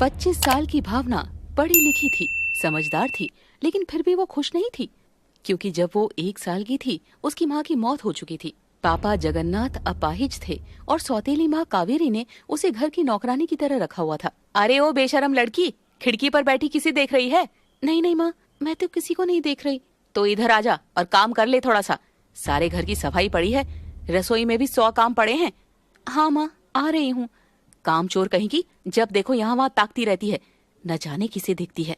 25 साल की भावना पढ़ी लिखी थी, समझदार थी, लेकिन फिर भी वो खुश नहीं थी, क्योंकि जब वो 1 साल की थी उसकी माँ की मौत हो चुकी थी। पापा जगन्नाथ अपाहिज थे और सौतेली माँ कावेरी ने उसे घर की नौकरानी की तरह रखा हुआ था। अरे ओ बेशरम लड़की, खिड़की पर बैठी किसी देख रही है? नहीं नहीं माँ, मैं तो किसी को नहीं देख रही। तो इधर आजा और काम कर ले थोड़ा सा। सारे घर की सफाई पड़ी है, रसोई में भी 100 काम पड़े हैं। हाँ माँ, आ रही हूँ। काम चोर कहीं की, जब देखो यहाँ वहाँ ताकती रहती है, न जाने किसे दिखती है।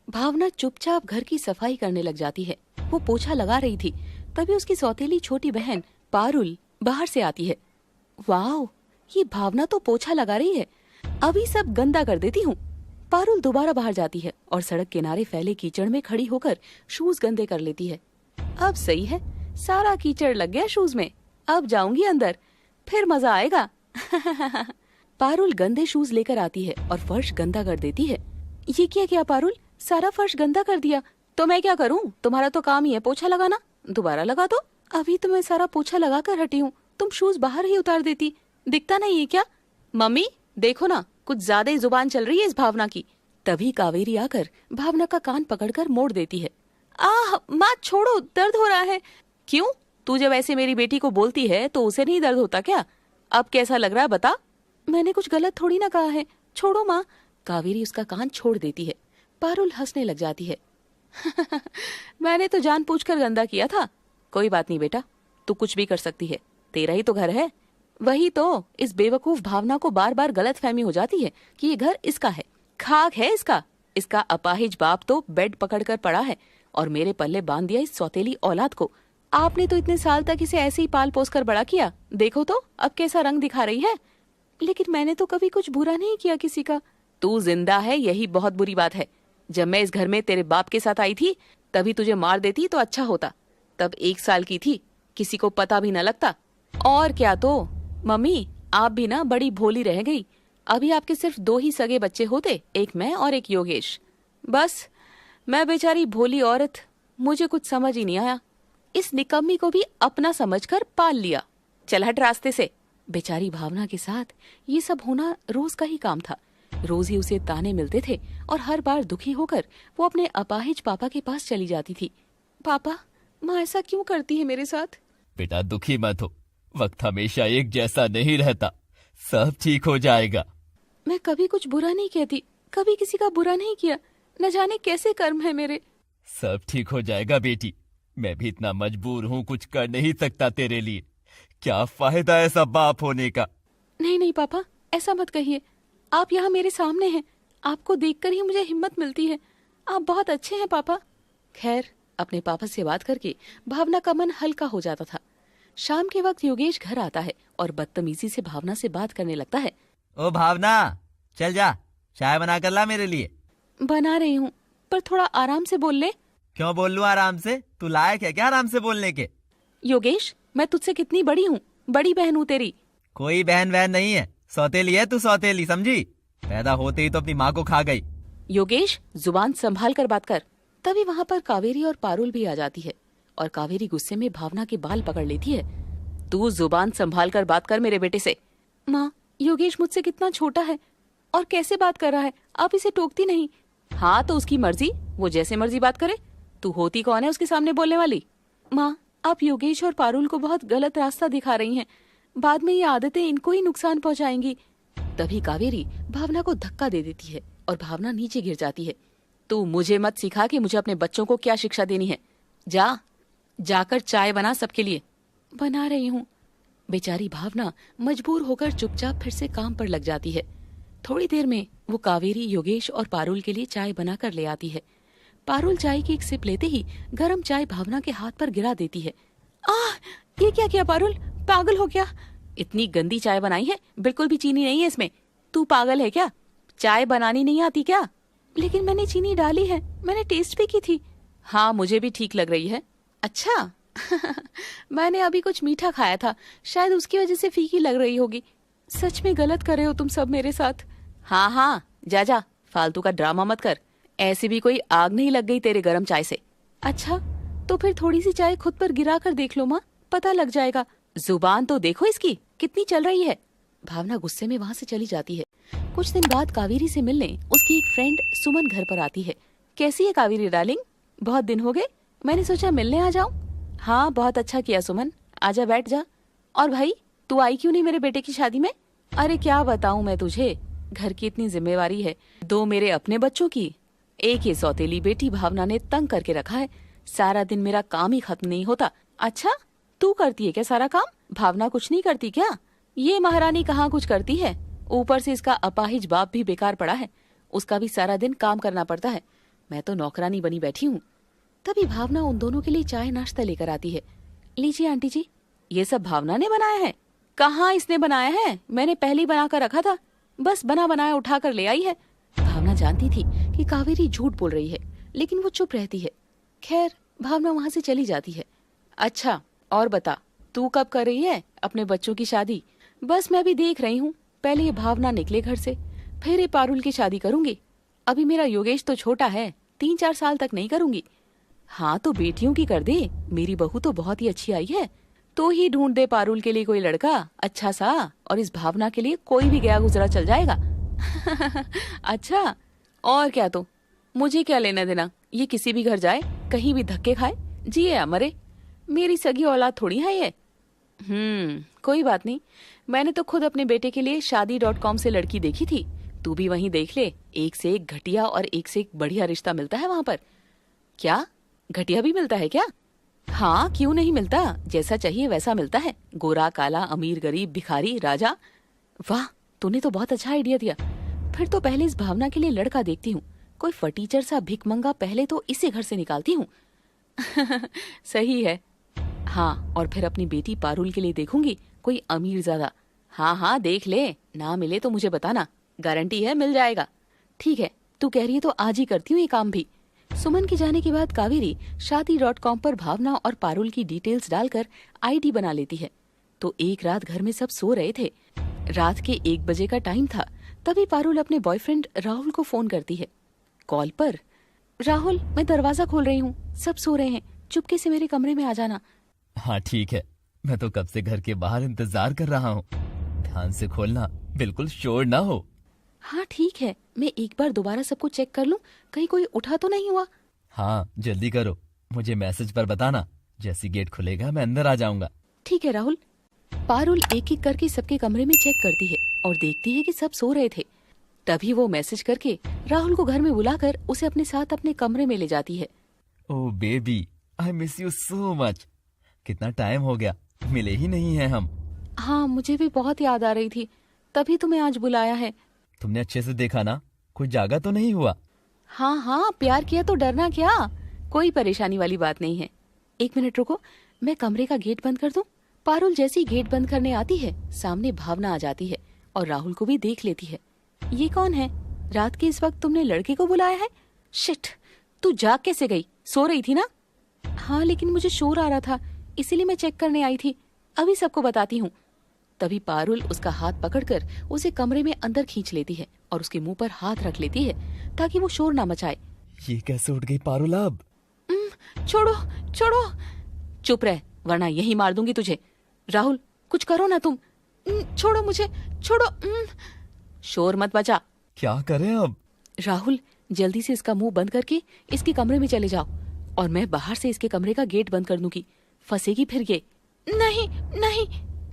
भावना चुपचाप घर की सफाई करने लग जाती है। वो पोछा लगा रही थी, तभी उसकी सौतेली छोटी बहन पारुल बाहर से आती है। वाह, ये भावना तो पोछा लगा रही है, अभी सब गंदा कर देती हूँ। पारुल दोबारा बाहर जाती है और सड़क किनारे फैले कीचड़ में खड़ी होकर शूज गंदे कर लेती है। अब सही है, सारा कीचड़ लग गया शूज में। अब जाऊंगी अंदर, फिर मजा आएगा। पारुल गंदे शूज लेकर आती है और फर्श गंदा कर देती है। ये क्या पारुल, सारा फर्श गंदा कर दिया। तो मैं क्या करूं, तुम्हारा तो काम ही है पोछा लगाना। दोबारा लगा दो। अभी तो मैं सारा पोछा लगा कर हटी हूँ, तुम शूज बाहर ही उतार देती। दिखता नहीं है क्या? मम्मी देखो ना, कुछ ज्यादा ही जुबान चल रही है इस भावना की। तभी कावेरी आकर भावना का कान पकड़कर मोड़ देती है। आह माँ छोड़ो, दर्द हो रहा है। क्यों? तू जब ऐसे मेरी बेटी को बोलती है तो उसे नहीं दर्द होता क्या? अब कैसा लग रहा है बता? मैंने कुछ गलत थोड़ी ना कहा है, छोड़ो माँ। कावेरी उसका कान छोड़ देती है। पारुल हंसने लग जाती है। मैंने तो जानबूझकर गंदा किया था। कोई बात नहीं बेटा, तू कुछ भी कर सकती है, तेरा ही तो घर है। वही तो, इस बेवकूफ भावना को बार बार गलत फहमी हो जाती है कि ये घर इसका है, खाक है इसका। इसका अपाहिज बाप तो बेड पकड़कर पड़ा है और मेरे पल्ले बांध दिया इस सौतेली औलाद को। आपने तो इतने साल तक इसे ऐसे ही पाल पोस कर बड़ा किया, देखो तो अब कैसा रंग दिखा रही है। लेकिन मैंने तो कभी कुछ बुरा नहीं किया किसी का। तू जिंदा है, यही बहुत बुरी बात है। जब मैं इस घर में तेरे बाप के साथ आई थी तभी तुझे मार देती तो अच्छा होता। तब 1 साल की थी, किसी को पता भी न लगता। और क्या तो मम्मी, आप भी ना बड़ी भोली रह गई। अभी आपके सिर्फ 2 ही सगे बच्चे होते, एक मैं और एक योगेश। बस मैं बेचारी भोली औरत, मुझे कुछ समझ ही नहीं आया। इस निकम्मी को भी अपना समझकर पाल लिया। चल हट रास्ते से। बेचारी भावना के साथ ये सब होना रोज का ही काम था। रोज ही उसे ताने मिलते थे और हर बार दुखी होकर वो अपने अपाहिज पापा के पास चली जाती थी। पापा, माँ ऐसा क्यों करती है मेरे साथ? बेटा दुखी मत हो, वक्त हमेशा एक जैसा नहीं रहता, सब ठीक हो जाएगा। मैं कभी कुछ बुरा नहीं कहती, कभी किसी का बुरा नहीं किया, न जाने कैसे कर्म है मेरे। सब ठीक हो जाएगा बेटी, मैं भी इतना मजबूर हूँ, कुछ कर नहीं सकता तेरे लिए। क्या फायदा ऐसा बाप होने का। नहीं नहीं पापा, ऐसा मत कहिए। आप यहाँ मेरे सामने हैं, आपको देखकर ही मुझे हिम्मत मिलती है। आप बहुत अच्छे हैं पापा। खैर, अपने पापा से बात करके भावना का मन हल्का हो जाता था। शाम के वक्त योगेश घर आता है और बदतमीजी से भावना से बात करने लगता है। ओ भावना, चल जा, चाय बना कर ला मेरे लिए। बना रही हूँ, पर थोड़ा आराम से बोल ले। क्यों बोल लूं आराम से? तू लायक है क्या आराम से बोलने के? योगेश, मैं तुझसे कितनी बड़ी हूँ, बड़ी बहन हूँ तेरी। कोई बहन वहन नहीं है, सौतेली है तू, सौतेली समझी। पैदा होते ही तो अपनी माँ को खा गई। योगेश, जुबान संभाल कर बात कर। तभी वहाँ पर कावेरी और पारुल भी आ जाती है और कावेरी गुस्से में भावना के बाल पकड़ लेती है। तू जुबान संभाल कर बात कर मेरे बेटे से। माँ, योगेश मुझसे कितना छोटा है और कैसे बात कर रहा है, आप इसे टोकती नहीं। हाँ तो उसकी मर्जी, वो जैसे मर्जी बात करे। तू होती कौन है उसके सामने बोलने वाली? माँ, आप योगेश और पारुल को बहुत गलत रास्ता दिखा रही हैं। बाद में ये आदतें इनको ही नुकसान पहुंचाएंगी। तभी कावेरी भावना को धक्का दे देती है और भावना नीचे गिर जाती है। तू मुझे मत सिखा कि मुझे अपने बच्चों को क्या शिक्षा देनी है। जाकर चाय बना सबके लिए। बना रही हूँ। बेचारी भावना मजबूर होकर चुपचाप फिर से काम पर लग जाती है। थोड़ी देर में वो कावेरी, योगेश और पारुल के लिए चाय बनाकर ले आती है। पारुल चाय की एक सिप लेते ही गरम चाय भावना के हाथ पर गिरा देती है। आह, ये क्या किया पारुल, पागल हो क्या? इतनी गंदी चाय बनाई है, बिल्कुल भी चीनी नहीं है इसमें। तू पागल है क्या? चाय बनानी नहीं आती क्या? लेकिन मैंने चीनी डाली है, मैंने टेस्ट भी की थी। हाँ, मुझे भी ठीक लग रही है। अच्छा। मैंने अभी कुछ मीठा खाया था, शायद उसकी वजह से फीकी लग रही होगी। सच में गलत कर रहे हो तुम सब मेरे साथ। हाँ हाँ, जा, फालतू का ड्रामा मत कर। ऐसे भी कोई आग नहीं लग गई तेरे गरम चाय से। अच्छा, तो फिर थोड़ी सी चाय खुद पर गिरा कर देख लो माँ, पता लग जाएगा। जुबान तो देखो इसकी कितनी चल रही है। भावना गुस्से में वहाँ से चली जाती है। कुछ दिन बाद कावेरी से मिलने उसकी एक फ्रेंड सुमन घर पर आती है। कैसी है कावेरी डार्लिंग, बहुत दिन हो गए, मैंने सोचा मिलने आ जाऊं। हाँ बहुत अच्छा किया सुमन, आजा बैठ जा। और भाई तू आई क्यों नहीं मेरे बेटे की शादी में? अरे क्या बताऊं मैं तुझे, घर की इतनी जिम्मेवारी है, 2 मेरे अपने बच्चों की, एक ये सौतेली बेटी भावना ने तंग करके रखा है। सारा दिन मेरा काम ही खत्म नहीं होता। अच्छा तू करती है क्या सारा काम? भावना कुछ नहीं करती क्या? ये महारानी कहाँ कुछ करती है, ऊपर से इसका अपाहिज बाप भी बेकार पड़ा है, उसका भी सारा दिन काम करना पड़ता है। मैं तो नौकरानी बनी बैठी हूँ। तभी भावना उन दोनों के लिए चाय नाश्ता लेकर आती है। लीजिए आंटी जी, ये सब भावना ने बनाया है? कहाँ इसने बनाया है, मैंने पहले ही बना कर रखा था, बस बना बनाया उठा कर ले आई है। भावना जानती थी कि कावेरी झूठ बोल रही है, लेकिन वो चुप रहती है। खैर भावना वहां से चली जाती है। अच्छा और बता, तू कब कर रही है अपने बच्चों की शादी? बस मैं भी देख रही हूँ, पहले ये भावना निकले घर से, फिर ये पारुल की शादी करूंगी। अभी मेरा योगेश तो छोटा है, 3-4 साल तक नहीं करूंगी। हाँ तो बेटियों की कर दे, मेरी बहू तो बहुत ही अच्छी आई है, तो ही ढूंढ दे पारुल के लिए कोई लड़का अच्छा सा, और इस भावना के लिए कोई भी गया गुजरा चल जाएगा। अच्छा और क्या, तो मुझे क्या लेना देना, ये किसी भी घर जाए, कहीं भी धक्के खाए, जिए या मरे, मेरी सगी औलाद थोड़ी है ये। कोई बात नहीं, मैंने तो खुद अपने बेटे के लिए शादी.com से लड़की देखी थी, तू भी वहीं देख ले, एक से एक घटिया और एक से एक बढ़िया रिश्ता मिलता है वहां पर। क्या घटिया भी मिलता है क्या? हाँ क्यों नहीं मिलता, जैसा चाहिए वैसा मिलता है, गोरा काला, अमीर गरीब, भिखारी राजा। वाह तूने तो बहुत अच्छा आइडिया दिया, फिर तो पहले इस भावना के लिए लड़का देखती हूँ, कोई फटीचर सा भिखमंगा पहले तो इसे घर से निकालती हूँ। सही है। हाँ और फिर अपनी बेटी पारुल के लिए देखूंगी कोई अमीर ज्यादा। हाँ हाँ देख ले, ना मिले तो मुझे बताना, गारंटी है मिल जाएगा। ठीक है तू कह रही है तो आज ही करती हूँ ये काम भी। सुमन के जाने के बाद कावेरी शादी.com पर भावना और पारुल की डिटेल्स डालकर आईडी बना लेती है। तो एक रात घर में सब सो रहे थे, रात के 1 बजे का टाइम था, तभी पारुल अपने बॉयफ्रेंड राहुल को फोन करती है। कॉल पर, राहुल मैं दरवाजा खोल रही हूँ, सब सो रहे हैं, चुपके से मेरे कमरे में आ जाना। हाँ ठीक है, मैं तो कब से घर के बाहर इंतजार कर रहा हूँ, ध्यान से खोलना, बिल्कुल शोर ना हो। हाँ ठीक है, मैं एक बार दोबारा सबको चेक कर लूं, कहीं कोई उठा तो नहीं हुआ। हाँ जल्दी करो, मुझे मैसेज पर बताना, जैसी गेट खुलेगा मैं अंदर आ जाऊंगा। ठीक है राहुल। पारुल एक एक करके सबके कमरे में चेक करती है और देखती है कि सब सो रहे थे। तभी वो मैसेज करके राहुल को घर में बुलाकर उसे अपने साथ अपने कमरे में ले जाती है। ओह baby, I miss you so much, कितना टाइम हो गया, मिले ही नहीं हैं हम। हाँ मुझे भी बहुत याद आ रही थी, तभी तुम्हें आज बुलाया है। तुमने अच्छे से देखा ना, कोई जागा तो नहीं हुआ? हाँ हाँ प्यार किया तो डरना क्या, कोई परेशानी वाली बात नहीं है। 1 मिनट रुको, मैं कमरे का गेट बंद कर दूं। पारुल जैसी गेट बंद करने आती है, सामने भावना आ जाती है और राहुल को भी देख लेती है। ये कौन है, रात के इस वक्त तुमने लड़के को बुलाया है? शिट, तू जाग कैसे गई, सो रही थी ना? हाँ लेकिन मुझे शोर आ रहा था, इसीलिए मैं चेक करने आई थी, अभी सबको बताती हूँ। तभी पारुल उसका हाथ पकड़कर उसे कमरे में अंदर खींच लेती है और उसके मुंह पर हाथ रख लेती है ताकि वो शोर ना मचाए। ये कैसे उठ गई पारुल अब? छोड़ो छोड़ो, चुप रह वरना यही मार दूंगी तुझे। राहुल कुछ करो ना तुम, छोड़ो मुझे, छोड़ो। शोर मत मचा। क्या करें अब? राहुल जल्दी से इसका मुंह बंद करके इसके कमरे में चले जाओ और मैं बाहर से इसके कमरे का गेट बंद कर दूंगी, फंसेगी फिर ये। नहीं नहीं।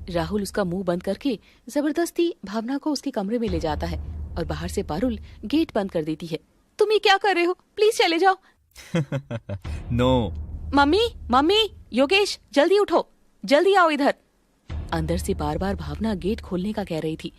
राहुल उसका मुंह बंद करके जबरदस्ती भावना को उसके कमरे में ले जाता है और बाहर से पारुल गेट बंद कर देती है। तुम ये क्या कर रहे हो, प्लीज चले जाओ। नो। मम्मी मम्मी, योगेश जल्दी उठो, जल्दी आओ इधर। अंदर से बार बार भावना गेट खोलने का कह रही थी।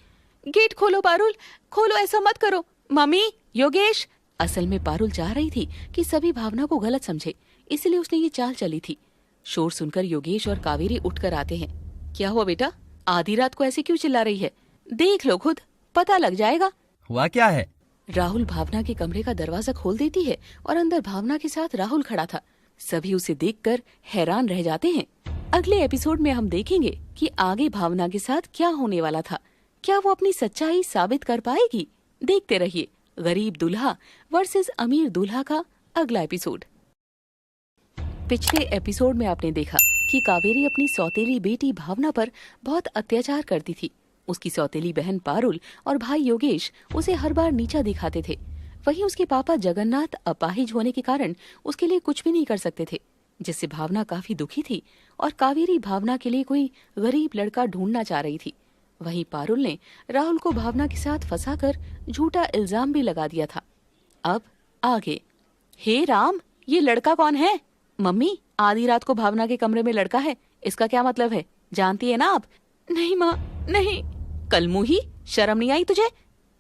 गेट खोलो पारुल, खोलो, ऐसा मत करो। मम्मी, योगेश। असल में पारुल चाह रही थी कि सभी भावना को गलत समझे, इसलिए उसने ये चाल चली थी। शोर सुनकर योगेश और कावेरी उठकर आते हैं। क्या हुआ बेटा, आधी रात को ऐसे क्यों चिल्ला रही है? देख लो खुद, पता लग जाएगा। हुआ क्या है? राहुल भावना के कमरे का दरवाजा खोल देती है और अंदर भावना के साथ राहुल खड़ा था। सभी उसे देखकर हैरान रह जाते हैं। अगले एपिसोड में हम देखेंगे कि आगे भावना के साथ क्या होने वाला था। क्या वो अपनी सच्चाई साबित कर पाएगी? देखते रहिए गरीब दूल्हा वर्सेस अमीर दूल्हा का अगला एपिसोड। पिछले एपिसोड में आपने देखा कि कावेरी अपनी सौतेली बेटी भावना पर बहुत अत्याचार करती थी। उसकी सौतेली बहन पारुल और भाई योगेश उसे हर बार नीचा दिखाते थे। वहीं उसके पापा जगन्नाथ अपाहिज होने के कारण उसके लिए कुछ भी नहीं कर सकते थे, जिससे भावना काफी दुखी थी और कावेरी भावना के लिए कोई गरीब लड़का ढूंढना चाह रही थी। वहीं पारुल ने राहुल को भावना के साथ फंसाकर झूठा इल्जाम भी लगा दिया था। अब आगे। हे राम, ये लड़का कौन है? मम्मी, आधी रात को भावना के कमरे में लड़का है, इसका क्या मतलब है? जानती है ना आप? नहीं माँ, नहीं। कलमुही, शर्म नहीं आई तुझे?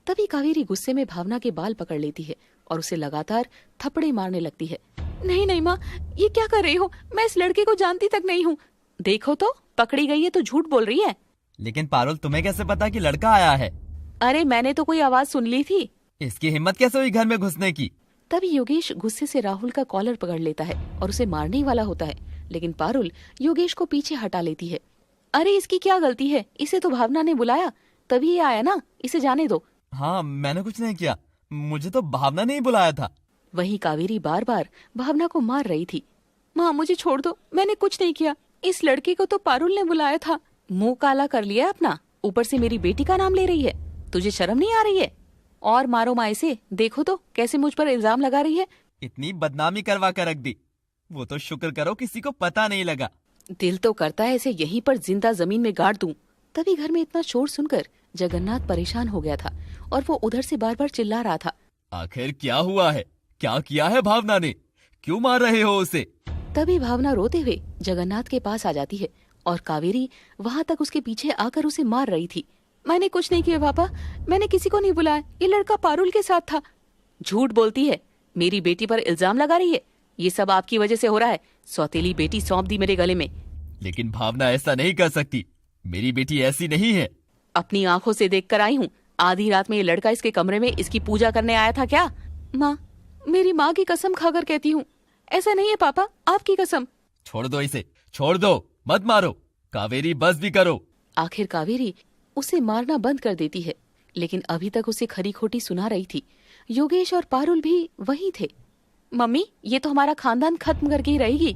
तभी कावेरी गुस्से में भावना के बाल पकड़ लेती है और उसे लगातार थप्पड़े मारने लगती है। नहीं नहीं माँ, ये क्या कर रही हो? मैं इस लड़के को जानती तक नहीं हूँ। देखो तो, पकड़ी गई है तो झूठ बोल रही है। लेकिन पारुल, तुम्हें कैसे पता कि लड़का आया है? अरे मैंने तो कोई आवाज सुन ली थी। इसकी हिम्मत कैसे हुई घर में घुसने की? तभी योगेश गुस्से से राहुल का कॉलर पकड़ लेता है और उसे मारने ही वाला होता है, लेकिन पारुल योगेश को पीछे हटा लेती है। अरे इसकी क्या गलती है? इसे तो भावना ने बुलाया, तभी ये आया ना, इसे जाने दो। हाँ, मैंने कुछ नहीं किया, मुझे तो भावना ने ही बुलाया था। वहीं कावेरी बार बार भावना को मार रही थी। माँ मुझे छोड़ दो, मैंने कुछ नहीं किया, इस लड़के को तो पारुल ने बुलाया था। मुंह काला कर लिया अपना, ऊपर से मेरी बेटी का नाम ले रही है। तुझे शर्म नहीं आ रही है? और मारो माँ इसे, देखो तो कैसे मुझ पर इल्जाम लगा रही है। इतनी बदनामी करवा कर रख दी, वो तो शुक्र करो किसी को पता नहीं लगा। दिल तो करता है इसे यहीं पर जिंदा जमीन में गाड़ दूं। तभी घर में इतना शोर सुनकर जगन्नाथ परेशान हो गया था और वो उधर से बार बार चिल्ला रहा था। आखिर क्या हुआ है? क्या किया है भावना ने? क्यों मार रहे हो उसे? तभी भावना रोते हुए जगन्नाथ के पास आ जाती है और कावेरी वहां तक उसके पीछे आकर उसे मार रही थी। मैंने कुछ नहीं किया पापा, मैंने किसी को नहीं बुलाया, ये लड़का पारुल के साथ था। झूठ बोलती है, मेरी बेटी पर इल्जाम लगा रही है। ये सब आपकी वजह से हो रहा है। सौतेली बेटी सौंप दी मेरे गले में। लेकिन भावना ऐसा नहीं कर सकती, मेरी बेटी ऐसी नहीं है। अपनी आंखों से देख कर आई हूँ। आधी रात में ये लड़का इसके कमरे में इसकी पूजा करने आया था क्या? माँ, मेरी माँ की कसम खाकर कहती हूँ, ऐसा नहीं है पापा, आपकी कसम। छोड़ दो इसे, छोड़ दो, मत मारो। कावेरी बस भी करो। आखिर कावेरी उसे मारना बंद कर देती है, लेकिन अभी तक उसे खरी खोटी सुना रही थी। योगेश और पारुल भी वहीं थे। मम्मी, ये तो हमारा खानदान खत्म करके ही रहेगी।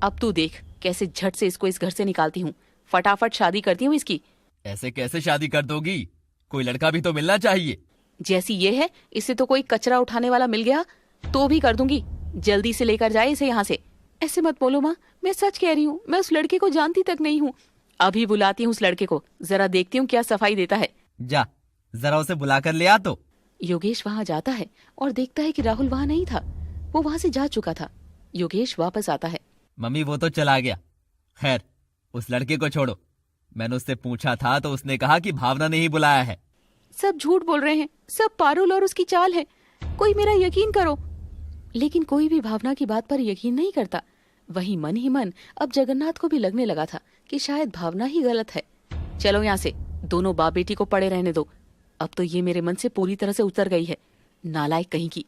अब तू देख कैसे झट से इसको इस घर से निकालती हूँ, फटाफट शादी करती हूँ इसकी। ऐसे कैसे शादी कर दोगी? कोई लड़का भी तो मिलना चाहिए। जैसी ये है, इसे तो कोई कचरा उठाने वाला मिल गया तो भी कर दूंगी। जल्दी से लेकर जाए इसे यहाँ से। ऐसे मत बोलो माँ, मैं सच कह रही हूँ, मैं उस लड़के को जानती तक नहीं हूँ। अभी बुलाती हूँ उस लड़के को, जरा देखती हूँ क्या सफाई देता है। जा, जरा उसे बुला कर ले आ तो। योगेश वहाँ जाता है और देखता है कि राहुल वहाँ नहीं था, वो वहाँ से जा चुका था। योगेश वापस आता है। मम्मी, वो तो चला गया। खैर, उस लड़के को छोड़ो। मैंने उससे पूछा था तो उसने कहा कि भावना ने ही बुलाया है। सब झूठ बोल रहे हैं, सब पारुल और उसकी चाल है। कोई मेरा यकीन करो। लेकिन कोई भी भावना की बात पर यकीन नहीं करता। वहीं मन ही मन अब जगन्नाथ को भी लगने लगा था कि शायद भावना ही गलत है। चलो यहाँ से, दोनों बाप बेटी को पड़े रहने दो। अब तो ये मेरे मन से पूरी तरह से उतर गई है। नालायक कहीं की,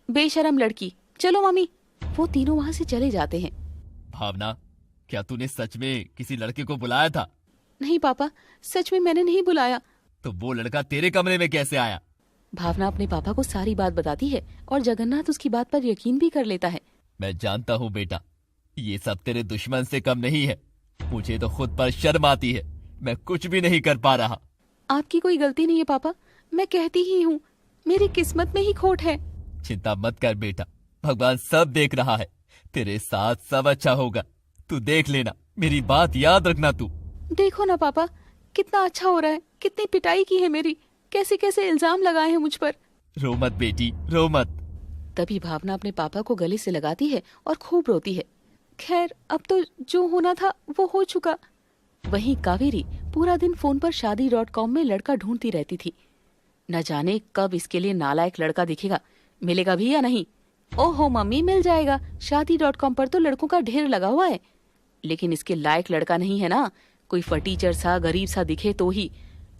बेशरम लड़की। चलो मम्मी। वो तीनों वहाँ से चले जाते हैं। भावना, क्या तूने सच में किसी लड़के को बुलाया था? नहीं पापा, सच में मैंने नहीं बुलाया। तो वो लड़का तेरे कमरे में कैसे आया? भावना अपने पापा को सारी बात बताती है और जगन्नाथ उसकी बात पर यकीन भी कर लेता है। मैं जानता हूँ बेटा, ये सब तेरे दुश्मन से कम नहीं है। मुझे तो खुद पर शर्म आती है, मैं कुछ भी नहीं कर पा रहा। आपकी कोई गलती नहीं है पापा, मैं कहती ही हूँ, मेरी किस्मत में ही खोट है। चिंता मत कर बेटा, भगवान सब देख रहा है। तेरे साथ सब अच्छा होगा, तू देख लेना। मेरी बात याद रखना तू। देखो ना पापा, कितना अच्छा हो रहा है, कितनी पिटाई की है मेरी, कैसे कैसे इल्जाम लगाए हैं मुझ पर। रो मत बेटी, रो मत। तभी भावना अपने पापा को गले से लगाती है और खूब रोती है। खैर, अब तो जो होना था वो हो चुका। वहीं कावेरी पूरा दिन फोन पर शादी.com में लड़का ढूंढती रहती थी। न जाने कब इसके लिए नालायक लड़का दिखेगा, मिलेगा भी या नहीं। ओहो मम्मी, मिल जाएगा, शादी.com पर तो लड़कों का ढेर लगा हुआ है। लेकिन इसके लायक लड़का नहीं है ना, कोई फटीचर सा गरीब सा दिखे तो ही।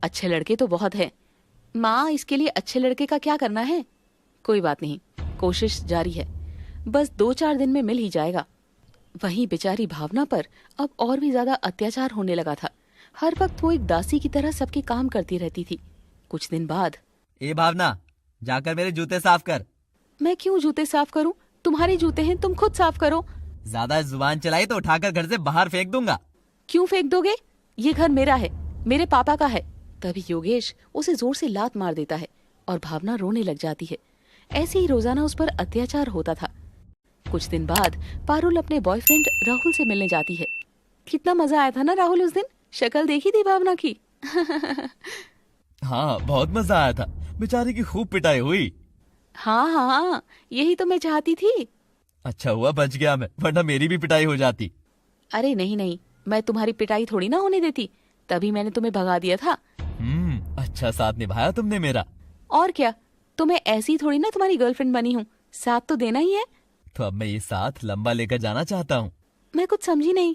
अच्छे लड़के तो बहुत है। माँ, इसके लिए अच्छे लड़के का क्या करना है? कोई बात नहीं, कोशिश जारी है, बस 2-4 दिन में मिल ही जाएगा। वहीं बेचारी भावना पर अब और भी ज्यादा अत्याचार होने लगा था। हर वक्त वो एक दासी की तरह सबके काम करती रहती थी। कुछ दिन बाद, ए भावना, जाकर मेरे जूते साफ कर। मैं क्यों जूते साफ करूं? तुम्हारे जूते हैं, तुम खुद साफ करो। ज्यादा जुबान चलाई तो उठाकर घर से बाहर फेंक दूंगा। क्यों फेंक दोगे? ये घर मेरा है, मेरे पापा का है। तभी योगेश उसे जोर से लात मार देता है और भावना रोने लग जाती है। ऐसे ही रोजाना उस पर अत्याचार होता था। कुछ दिन बाद पारुल अपने बॉयफ्रेंड राहुल से मिलने जाती है। कितना मजा आया था ना राहुल उस दिन, शक्ल देखी थी भावना की। हाँ, बहुत मजा आया था, बेचारी की खूब पिटाई हुई। हाँ हाँ, यही तो मैं चाहती थी। अच्छा हुआ बच गया मैं, वरना मेरी भी पिटाई हो जाती। अरे नहीं नहीं, मैं तुम्हारी पिटाई थोड़ी ना होने देती, तभी मैंने तुम्हें भगा दिया था। अच्छा साथ निभाया तुमने मेरा। और क्या, तो मैं ऐसी थोड़ी ना तुम्हारी गर्लफ्रेंड बनी हूँ, साथ तो देना ही है। तो अब मैं ये साथ लंबा लेकर जाना चाहता हूँ। मैं कुछ समझी नहीं।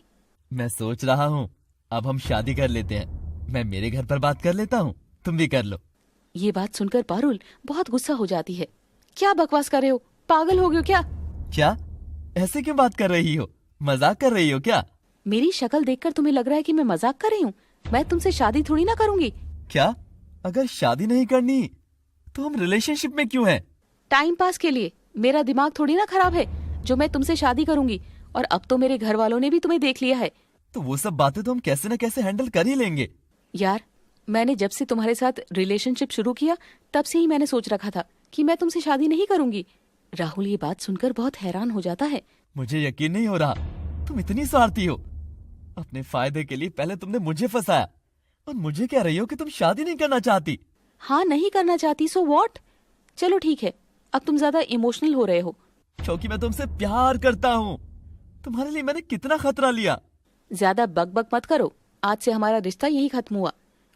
मैं सोच रहा हूँ अब हम शादी कर लेते हैं। मैं मेरे घर पर बात कर लेता हूँ, तुम भी कर लो। ये बात सुनकर पारुल बहुत गुस्सा हो जाती है। क्या बकवास कर रहे हो, पागल हो गए हो क्या? क्या? ऐसे क्यों बात कर रही हो? मजाक कर रही हो क्या? मेरी शक्ल देखकर तुम्हें लग रहा है कि मैं मजाक कर रही हूँ? मैं तुमसे शादी थोड़ी ना करूंगी। क्या? अगर शादी नहीं करनी तो हम रिलेशनशिप में क्यों हैं? टाइम पास के लिए। मेरा दिमाग थोड़ी ना खराब है जो मैं तुमसे शादी करूंगी। और अब तो मेरे घर वालों ने भी तुम्हें देख लिया है। तो वो सब बातें तो हम कैसे न कैसे हैंडल कर ही लेंगे। यार, मैंने जब से तुम्हारे साथ रिलेशनशिप शुरू किया तब से ही मैंने सोच रखा था कि मैं तुमसे शादी नहीं करूंगी। राहुल ये बात सुनकर बहुत हैरान हो जाता है। मुझे यकीन नहीं हो रहा, तुम इतनी स्वार्थी हो। अपने फायदे के लिए पहले तुमने मुझे फंसाया और मुझे कह रही हो कि तुम शादी नहीं करना चाहती। हाँ, नहीं करना चाहती सो व्हाट। चलो ठीक है, अब तुम ज्यादा इमोशनल हो रहे हो। क्योंकि मैं तुमसे प्यार करता हूँ। तुम्हारे लिए मैंने कितना खतरा लिया। ज्यादा बक मत करो। आज से हमारा रिश्ता यही खत्म हुआ।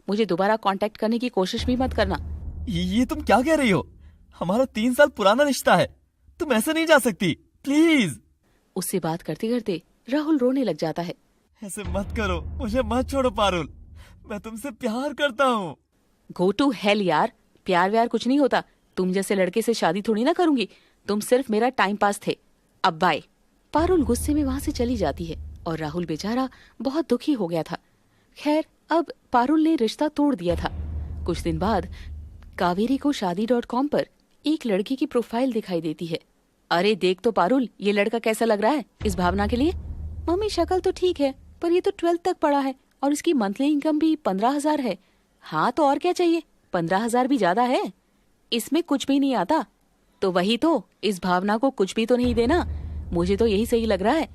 मुझे दोबारा कांटेक्ट करने की कोशिश भी मत करना। ये तुम क्या कह रही हो? हमारा 3 साल पुराना रिश्ता है, तुम ऐसे नहीं जा सकती, प्लीज। उससे बात करते करते राहुल रोने लग जाता है। ऐसे मत करो, मुझे मत छोड़ो पारुल, मैं तुमसे प्यार करता हूँ। गो टू हेल यार, प्यार व्यार कुछ नहीं होता। तुम जैसे लड़के से शादी थोड़ी ना करूंगी। तुम सिर्फ मेरा टाइम पास थे। अब बाय। पारुल गुस्से में वहां से चली जाती है और राहुल बेचारा बहुत दुखी हो गया था। खैर, अब पारुल ने रिश्ता तोड़ दिया था। कुछ दिन बाद कावेरी को शादी.com पर एक लड़की की प्रोफाइल दिखाई देती है। अरे देख तो पारुल, ये लड़का कैसा लग रहा है इस भावना के लिए। मम्मी, शक्ल तो ठीक है, पर ये तो 12th तक पढ़ा है और इसकी मंथली इनकम भी 15,000 है। हाँ तो और क्या चाहिए, 15,000 भी ज्यादा है। इसमें कुछ भी नहीं आता। तो वही तो, इस भावना को कुछ भी तो नहीं देना। मुझे तो यही सही लग रहा है।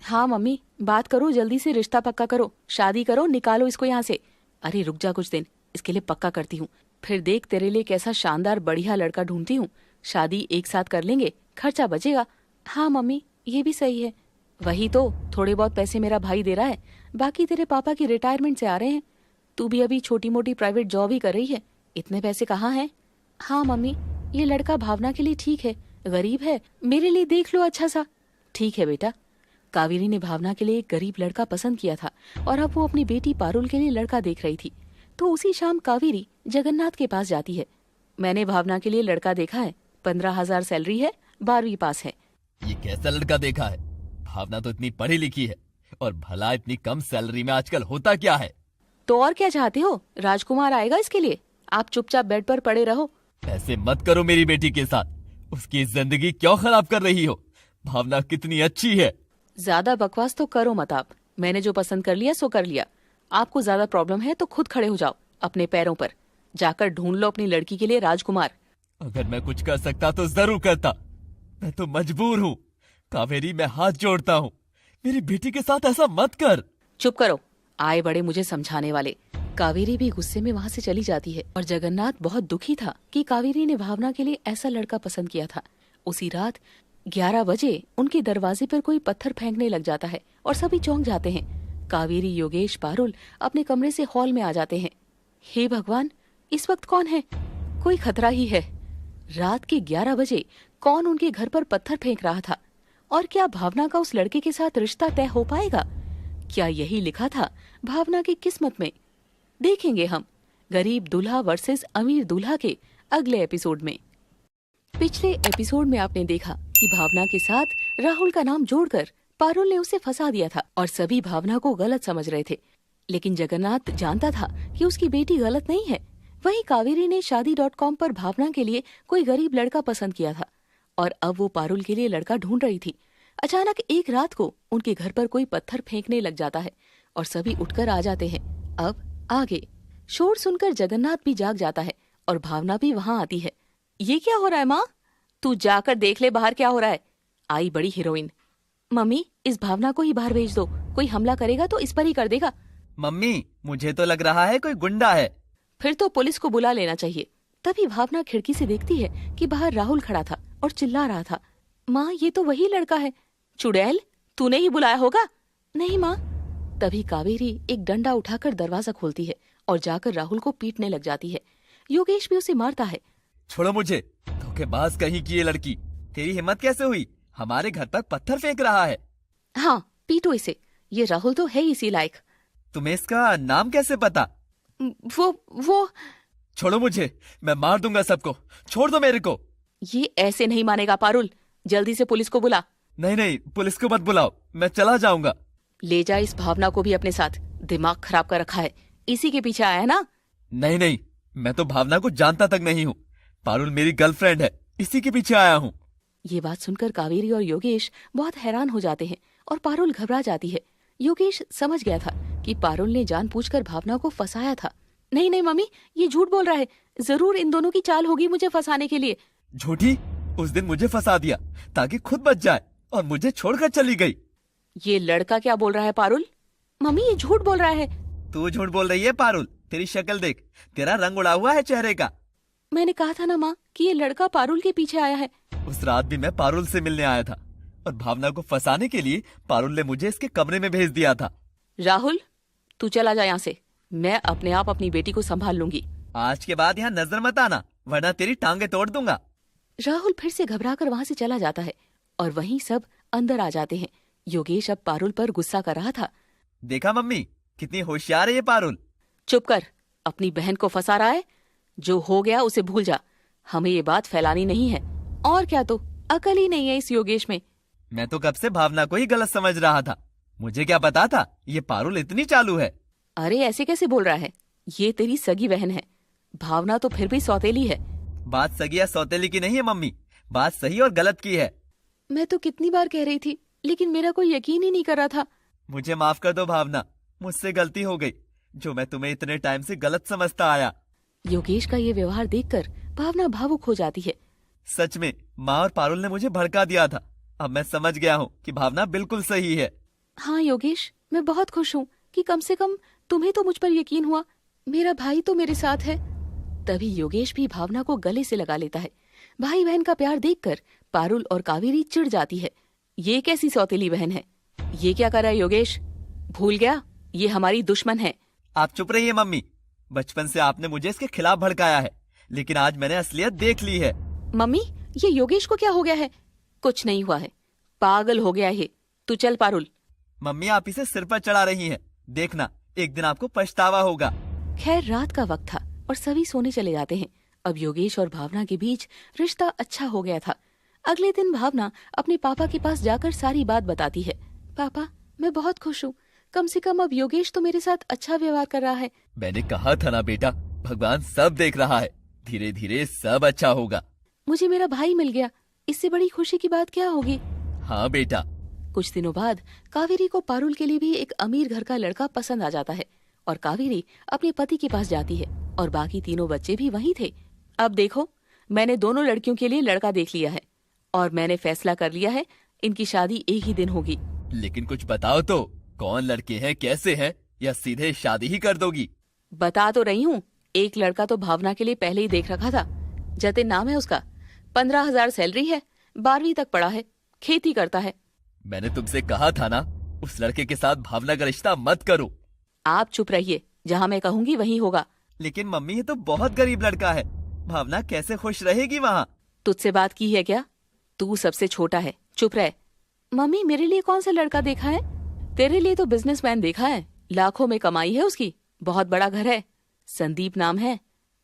हाँ मम्मी, बात करो, जल्दी से रिश्ता पक्का करो, शादी करो, निकालो इसको यहाँ से। अरे रुक जा कुछ दिन, इसके लिए पक्का करती हूँ। फिर देख तेरे लिए कैसा शानदार बढ़िया लड़का ढूंढती हूँ। शादी एक साथ कर लेंगे, खर्चा बचेगा। हाँ मम्मी, ये भी सही है। वही तो, थोड़े बहुत पैसे मेरा भाई दे रहा है, बाकी तेरे पापा की रिटायरमेंट से आ रहे हैं। तू भी अभी छोटी मोटी प्राइवेट जॉब ही कर रही है, इतने पैसे कहाँ हैं? हाँ मम्मी, ये लड़का भावना के लिए ठीक है, गरीब है, मेरे लिए देख लो अच्छा सा। ठीक है बेटा। कावेरी ने भावना के लिए एक गरीब लड़का पसंद किया था और अब वो अपनी बेटी पारुल के लिए लड़का देख रही थी। तो उसी शाम कावेरी जगन्नाथ के पास जाती है। मैंने भावना के लिए लड़का देखा है, 15,000 सैलरी है, 12वीं पास है। ये कैसा लड़का देखा है? भावना तो इतनी पढ़ी लिखी है, और भला इतनी कम सैलरी में आजकल होता क्या है? तो और क्या चाहते हो, राजकुमार आएगा इसके लिए? आप चुपचाप बेड पर पड़े रहो। ऐसे मत करो मेरी बेटी के साथ, उसकी जिंदगी क्यों खराब कर रही हो? भावना कितनी अच्छी है। ज्यादा बकवास तो करो मत आप। मैंने जो पसंद कर लिया सो कर लिया। आपको ज्यादा प्रॉब्लम है तो खुद खड़े हो जाओ अपने पैरों पर। जाकर ढूंढ लो अपनी लड़की के लिए राजकुमार। अगर मैं कुछ कर सकता तो जरूर करता, मैं तो मजबूर हूँ। कावेरी, मैं हाथ जोड़ता हूँ, मेरी बेटी के साथ ऐसा मत कर। चुप करो, आए बड़े मुझे समझाने वाले। कावेरी भी गुस्से में वहाँ से चली जाती है और जगन्नाथ बहुत दुखी था कि कावेरी ने भावना के लिए ऐसा लड़का पसंद किया था। उसी रात 11 बजे उनके दरवाजे पर कोई पत्थर फेंकने लग जाता है और सभी चौंक जाते हैं। कावेरी, योगेश, पारुल अपने कमरे से हॉल में आ जाते हैं। हे भगवान, इस वक्त कौन है? कोई खतरा ही है। रात के 11 बजे कौन उनके घर पर पत्थर फेंक रहा था? और क्या भावना का उस लड़के के साथ रिश्ता तय हो पाएगा? क्या यही लिखा था भावना की किस्मत में? देखेंगे हम गरीब दूल्हा वर्सेस अमीर दूल्हा के अगले एपिसोड में। पिछले एपिसोड में आपने देखा कि भावना के साथ राहुल का नाम जोड़कर पारुल ने उसे फंसा दिया था और सभी भावना को गलत समझ रहे थे। लेकिन जगन्नाथ जानता था कि उसकी बेटी गलत नहीं है। वहीं कावेरी ने शादी.com पर भावना के लिए कोई गरीब लड़का पसंद किया था और अब वो पारुल के लिए लड़का ढूंढ रही थी। अचानक एक रात को उनके घर पर कोई पत्थर फेंकने लग जाता है और सभी उठकर आ जाते हैं। अब आगे शोर सुनकर जगन्नाथ भी जाग जाता है और भावना भी वहाँ आती है। ये क्या हो रहा है माँ? तू जाकर देख ले बाहर क्या हो रहा है। आई बड़ी हीरोइन। मम्मी, इस भावना को ही बाहर भेज दो, कोई हमला करेगा तो इस पर ही कर देगा। मम्मी, मुझे तो लग रहा है कोई गुंडा है। फिर तो पुलिस को बुला लेना चाहिए। तभी भावना खिड़की से देखती है कि बाहर राहुल खड़ा था और चिल्ला रहा था, माँ ये तो वही लड़का है। चुड़ैल, तूने ही बुलाया होगा। नहीं माँ। तभी कावेरी एक डंडा उठाकर दरवाजा खोलती है और जाकर राहुल को पीटने लग जाती है। योगेश भी उसे मारता है। छोड़ो मुझे, धोखेबाज कहीं की ये लड़की। तेरी हिम्मत कैसे हुई? हमारे घर पर पत्थर फेंक रहा है। हाँ, पीटो इसे, ये राहुल तो है इसी लायक। तुम्हें इसका नाम कैसे पता? वो छोड़ो मुझे, मैं मार दूंगा सबको। छोड़ दो मेरे को। ये ऐसे नहीं मानेगा पारुल, जल्दी से पुलिस को बुला। नहीं नहीं, पुलिस को मत बुलाओ, मैं चला जाऊंगा। ले जा इस भावना को भी अपने साथ, दिमाग खराब कर रखा है, इसी के पीछे आया है ना। नहीं नहीं, मैं तो भावना को जानता तक नहीं हूँ। पारुल मेरी गर्लफ्रेंड है, इसी के पीछे आया हूँ। ये बात सुनकर कावेरी और योगेश बहुत हैरान हो जाते हैं और पारुल घबरा जाती है। योगेश समझ गया था कि पारुल ने जानबूझकर भावना को फंसाया था। नहीं नहीं मम्मी, ये झूठ बोल रहा है, जरूर इन दोनों की चाल होगी मुझे फंसाने के लिए। झूठी? उस दिन मुझे फंसा दिया ताकि खुद बच जाए और मुझे छोड़कर चली गई। ये लड़का क्या बोल रहा है पारुल? मम्मी ये झूठ बोल रहा है। तू झूठ बोल रही है पारुल, तेरी शक्ल देख, तेरा रंग उड़ा हुआ है चेहरे का। मैंने कहा था ना माँ कि ये लड़का पारुल के पीछे आया है। उस रात भी मैं पारुल से मिलने आया था और भावना को फंसाने के लिए पारुल ने मुझे इसके कमरे में भेज दिया था। राहुल, तू चला जा यहाँ से, मैं अपने आप अपनी बेटी को संभाल लूंगी। आज के बाद यहाँ नजर मत आना, वरना तेरी टांगे तोड़ दूंगा। राहुल फिर से घबराकर वहाँ से चला जाता है और वहीं सब अंदर आ जाते हैं। योगेश अब पारुल पर गुस्सा कर रहा था। देखा मम्मी, कितनी होशियार है ये पारुल। चुप कर, अपनी बहन को फंसा रहा है। जो हो गया उसे भूल जा, हमें ये बात फैलानी नहीं है। और क्या, तो अकल ही नहीं है इस योगेश में। मैं तो कब से भावना को ही गलत समझ रहा था, मुझे क्या पता था ये पारुल इतनी चालू है। अरे ऐसे कैसे बोल रहा है, ये तेरी सगी बहन है। भावना तो फिर भी सौतेली है। बात सगी या सौतेली की नहीं है मम्मी, बात सही और गलत की है। मैं तो कितनी बार कह रही थी, लेकिन मेरा कोई यकीन ही नहीं कर रहा था। मुझे माफ कर दो भावना, मुझसे गलती हो गई, जो मैं तुम्हें इतने टाइम से गलत समझता आया। योगेश का ये व्यवहार देखकर भावना भावुक हो जाती है। सच में माँ और पारुल ने मुझे भड़का दिया था। अब मैं समझ गया हूँ कि भावना बिल्कुल सही है। हाँ योगेश, मैं बहुत खुश हूँ कि कम से कम तुम्हें तो मुझ पर यकीन हुआ। मेरा भाई तो मेरे साथ है। तभी योगेश भी भावना को गले से लगा लेता है। भाई बहन का प्यार देखकर पारुल और कावेरी चिढ़ जाती है। ये कैसी सौतेली बहन है? ये क्या कर रहा है योगेश? भूल गया, ये हमारी दुश्मन है। आप चुप रहिए मम्मी, बचपन से आपने मुझे इसके खिलाफ भड़काया है, लेकिन आज मैंने असलियत देख ली है। मम्मी, ये योगेश को क्या हो गया है? कुछ नहीं हुआ है, पागल हो गया है। तू चल पारुल। मम्मी, आप इसे सिर पर चढ़ा रही हैं, देखना एक दिन आपको पछतावा होगा। खैर रात का वक्त था और सभी सोने चले जाते हैं। अब योगेश और भावना के बीच रिश्ता अच्छा हो गया था। अगले दिन भावना अपने पापा के पास जाकर सारी बात बताती है। पापा, मैं बहुत खुश हूँ, कम से कम अब योगेश तो मेरे साथ अच्छा व्यवहार कर रहा है। मैंने कहा था ना बेटा, भगवान सब देख रहा है, धीरे धीरे सब अच्छा होगा। मुझे मेरा भाई मिल गया, इससे बड़ी खुशी की बात क्या होगी? हाँ बेटा। कुछ दिनों बाद कावेरी को पारुल के लिए भी एक अमीर घर का लड़का पसंद आ जाता है और कावेरी अपने पति के पास जाती है और बाकी तीनों बच्चे भी वहीं थे। अब देखो, मैंने दोनों लड़कियों के लिए लड़का देख लिया है और मैंने फैसला कर लिया है, इनकी शादी एक ही दिन होगी। लेकिन कुछ बताओ तो, कौन लड़के हैं, कैसे हैं, या सीधे शादी ही कर दोगी? बता तो रही हूँ, एक लड़का तो भावना के लिए पहले ही देख रखा था। जतिन नाम है उसका, 15,000 सैलरी है, 12वीं तक पढ़ा है, खेती करता है। मैंने तुमसे कहा था ना, उस लड़के के साथ भावना का रिश्ता मत करो। आप चुप रहिए, जहाँ मैं कहूँगी वहीं होगा। लेकिन मम्मी, ये तो बहुत गरीब लड़का है, भावना कैसे खुश रहेगी वहाँ? तुझसे बात की है क्या? तू सबसे छोटा है, चुप रह। मम्मी, मेरे लिए कौन सा लड़का देखा है? तेरे लिए तो बिजनेसमैन देखा है, लाखों में कमाई है उसकी, बहुत बड़ा घर है, संदीप नाम है।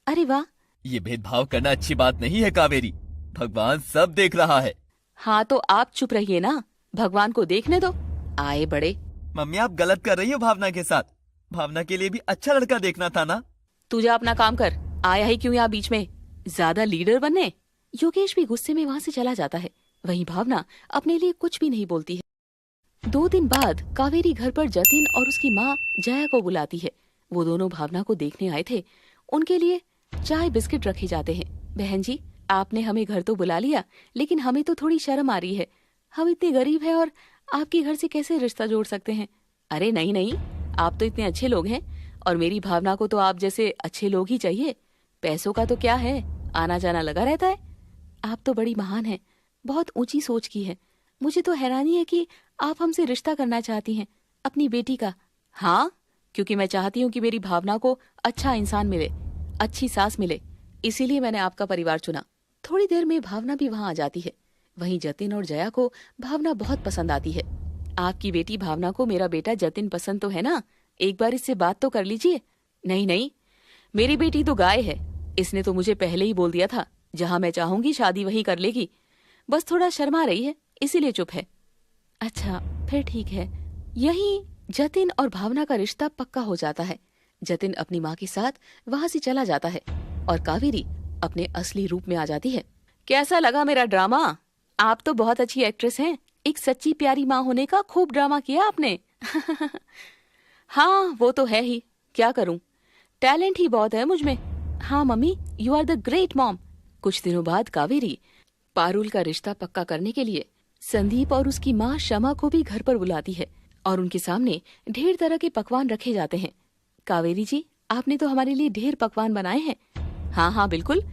अरे वाह। ये भेदभाव करना अच्छी बात नहीं है कावेरी, भगवान सब देख रहा है। हाँ तो आप चुप रहिए ना, भगवान को देखने दो, आए बड़े। मम्मी, आप गलत कर रही हो भावना के साथ, भावना के लिए भी अच्छा लड़का देखना था ना। तू जा अपना काम कर, आया ही क्यों यहाँ बीच में, ज्यादा लीडर बनने। योगेश भी गुस्से में वहाँ से चला जाता है। वहीं भावना अपने लिए कुछ भी नहीं बोलती है। 2 दिन बाद कावेरी घर पर जतिन और उसकी माँ जया को बुलाती है। वो दोनों भावना को देखने आए थे। उनके लिए चाय बिस्किट रखे जाते हैं। बहन जी, आपने हमें घर तो बुला लिया, लेकिन हमें तो थोड़ी शर्म आ रही है। हम इतने गरीब हैं और आपके घर से कैसे रिश्ता जोड़ सकते हैं? अरे नहीं नहीं, आप तो इतने अच्छे लोग हैं और मेरी भावना को तो आप जैसे अच्छे लोग ही चाहिए। पैसों का तो क्या है, आना जाना लगा रहता है। आप तो बड़ी महान हैं, बहुत ऊंची सोच की है। मुझे तो हैरानी है कि आप हमसे रिश्ता करना चाहती हैं, अपनी बेटी का। हाँ, क्योंकि मैं चाहती हूँ कि मेरी भावना को अच्छा इंसान मिले, अच्छी सास मिले, इसीलिए मैंने आपका परिवार चुना। थोड़ी देर में भावना भी वहाँ आ जाती है। वहीं जतिन और जया को भावना बहुत पसंद आती है। आपकी बेटी भावना को मेरा बेटा जतिन पसंद तो है ना? एक बार इससे बात तो कर लीजिए। नहीं नहीं, मेरी बेटी तो गाय है, इसने तो मुझे पहले ही बोल दिया था, जहाँ मैं चाहूंगी शादी वहीं कर लेगी। बस थोड़ा शर्मा रही है, इसीलिए चुप है। अच्छा, फिर ठीक है। यहीं जतिन और भावना का रिश्ता पक्का हो जाता है। जतिन अपनी माँ के साथ वहां से चला जाता है और कावेरी अपने असली रूप में आ जाती है। कैसा लगा मेरा ड्रामा? आप तो बहुत अच्छी एक्ट्रेस हैं। एक सच्ची प्यारी माँ होने का खूब ड्रामा किया आपने। हाँ, वो तो है ही, क्या करूं, टैलेंट ही बहुत है मुझ में। हाँ mummy, you are the great mom. कुछ दिनों बाद कावेरी पारुल का रिश्ता पक्का करने के लिए संदीप और उसकी माँ शमा को भी घर पर बुलाती है और उनके सामने ढेर तरह के पकवान रखे जाते हैं। कावेरी जी, आपने तो हमारे लिए ढेर पकवान बनाए हैं। हाँ हाँ बिल्कुल,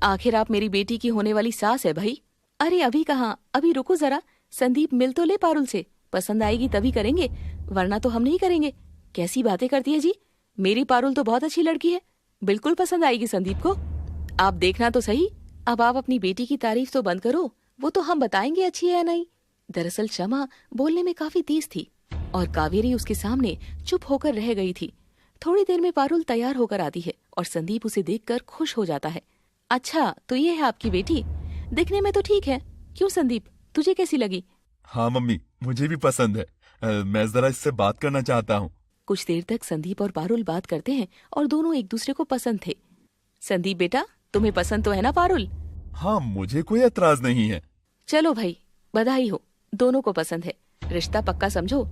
आखिर आप मेरी बेटी की होने वाली सास है भाई। अरे अभी कहाँ, अभी रुको जरा, संदीप मिल तो ले पारुल से, पसंद आएगी तभी करेंगे, वरना तो हम नहीं करेंगे। कैसी बातें करती है जी, मेरी पारुल तो बहुत अच्छी लड़की है, बिल्कुल पसंद आएगी संदीप को। आप देखना तो सही, अब आप अपनी बेटी की तारीफ तो बंद करो, वो तो हम बताएंगे अच्छी है या नहीं। दरअसल शमा बोलने में काफी तेज थी और कावेरी उसके सामने चुप होकर रह गई थी। थोड़ी देर में पारुल तैयार होकर आती है और संदीप उसे देखकर खुश हो जाता है। अच्छा, तो ये है आपकी बेटी, दिखने में तो ठीक है। क्यों संदीप, तुझे कैसी लगी? हाँ मम्मी, मुझे भी पसंद है। मैं जरा इससे बात करना चाहता हूँ। कुछ देर तक संदीप और पारुल बात करते हैं और दोनों एक दूसरे को पसंद थे। संदीप बेटा, तुम्हें पसंद तो है ना पारुल? हाँ, मुझे कोई एतराज नहीं है। चलो भाई, बधाई हो, दोनों को पसंद है, रिश्ता पक्का समझो।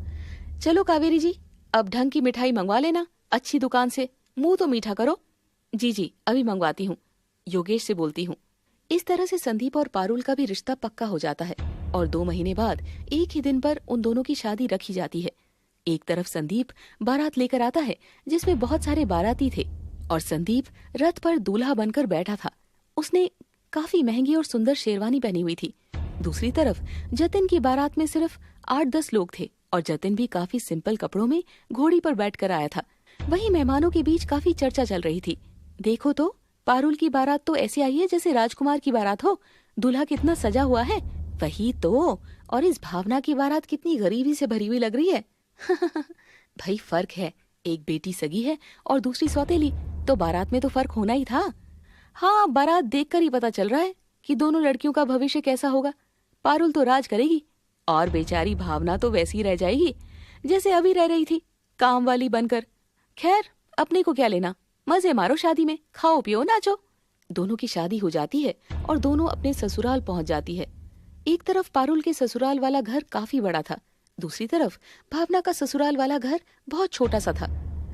चलो कावेरी जी, अब ढंग की मिठाई मंगवा लेना अच्छी दुकान से, मुंह तो मीठा करो। जी जी, अभी मंगवाती हूँ, योगेश से बोलती हूँ। इस तरह से संदीप और पारुल का भी रिश्ता पक्का हो जाता है और 2 महीने बाद एक ही दिन पर उन दोनों की शादी रखी जाती है। एक तरफ संदीप बारात लेकर आता है जिसमें बहुत सारे बाराती थे और संदीप रथ पर दूल्हा बनकर बैठा था। उसने काफी महंगी और सुंदर शेरवानी पहनी हुई थी। दूसरी तरफ जतिन की बारात में सिर्फ 8-10 लोग थे और जतिन भी काफी सिंपल कपड़ों में घोड़ी पर बैठकर आया था। वहीं मेहमानों के बीच काफी चर्चा चल रही थी। देखो तो, पारुल की बारात तो ऐसे आई है जैसे राजकुमार की बारात हो, दूल्हा कितना सजा हुआ है। वही तो, और इस भावना की बारात कितनी गरीबी से भरी हुई लग रही है। भाई फर्क है, एक बेटी सगी है और दूसरी सौतेली, तो बारात में तो फर्क होना ही था। हाँ, बारात देखकर ही पता चल रहा है कि दोनों लड़कियों का भविष्य कैसा होगा। पारुल तो राज करेगी और बेचारी भावना तो वैसी रह जाएगी जैसे अभी रह रही थी, काम वाली बनकर। खैर, अपने को क्या लेना, मजे मारो शादी में, खाओ पियो नाचो। दोनों की शादी हो जाती है और दोनों अपने ससुराल पहुंच जाती है। एक तरफ पारुल के ससुराल वाला घर काफी बड़ा था, दूसरी तरफ भावना का ससुराल वाला घर बहुत छोटा सा था।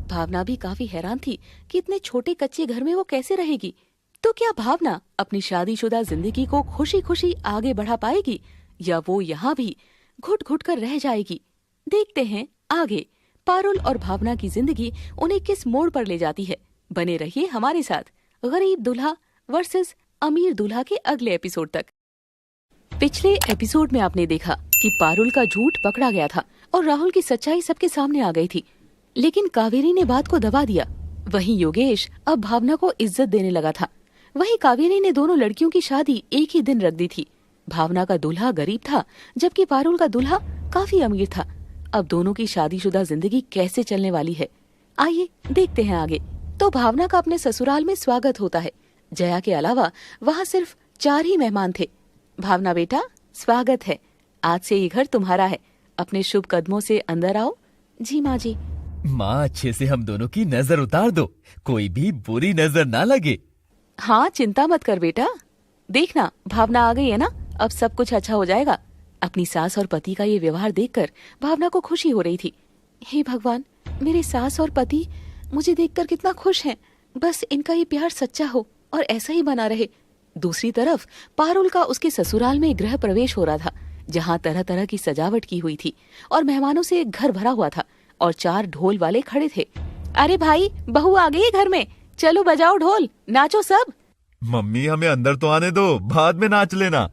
भावना भी काफी हैरान थी कि इतने छोटे कच्चे घर में वो कैसे रहेगी। तो क्या भावना अपनी शादीशुदा जिंदगी को खुशी खुशी आगे बढ़ा पाएगी या वो यहाँ भी घुट घुट कर रह जाएगी? देखते हैं आगे पारुल और भावना की जिंदगी उन्हें किस मोड़ पर ले जाती है। बने रहिए हमारे साथ गरीब दूल्हा वर्सेस अमीर दूल्हा के अगले एपिसोड तक। पिछले एपिसोड में आपने देखा कि पारुल का झूठ पकड़ा गया था और राहुल की सच्चाई सबके सामने आ गई थी, लेकिन कावेरी ने बात को दबा दिया। वहीं योगेश अब भावना को इज्जत देने लगा था। वहीं कावेरी ने दोनों लड़कियों की शादी एक ही दिन रख दी थी। भावना का दूल्हा गरीब था जबकि पारुल का दूल्हा काफी अमीर था। अब दोनों की शादीशुदा जिंदगी कैसे चलने वाली है, आइए देखते हैं आगे। तो भावना का अपने ससुराल में स्वागत होता है। जया के अलावा वहाँ सिर्फ 4 ही मेहमान थे। भावना बेटा, स्वागत है, आज से ये घर तुम्हारा है, अपने शुभ कदमों से अंदर आओ। जी माँ जी। माँ, अच्छे से हम दोनों की नजर उतार दो, कोई भी बुरी नजर ना लगे। हाँ, चिंता मत कर बेटा, देखना भावना आ गई है ना, अब सब कुछ अच्छा हो जाएगा। अपनी सास और पति का ये व्यवहार देखकर भावना को खुशी हो रही थी। हे भगवान, मेरे सास और पति मुझे देखकर कितना खुश हैं। बस इनका ये प्यार सच्चा हो और ऐसा ही बना रहे। दूसरी तरफ पारुल का उसके ससुराल में गृह प्रवेश हो रहा था, जहाँ तरह तरह की सजावट की हुई थी और मेहमानों से घर भरा हुआ था और 4 ढोल वाले खड़े थे। अरे भाई, बहू आ गई है घर में, चलो बजाओ ढोल, नाचो सब। मम्मी हमें अंदर तो आने दो, बाद में नाच लेना।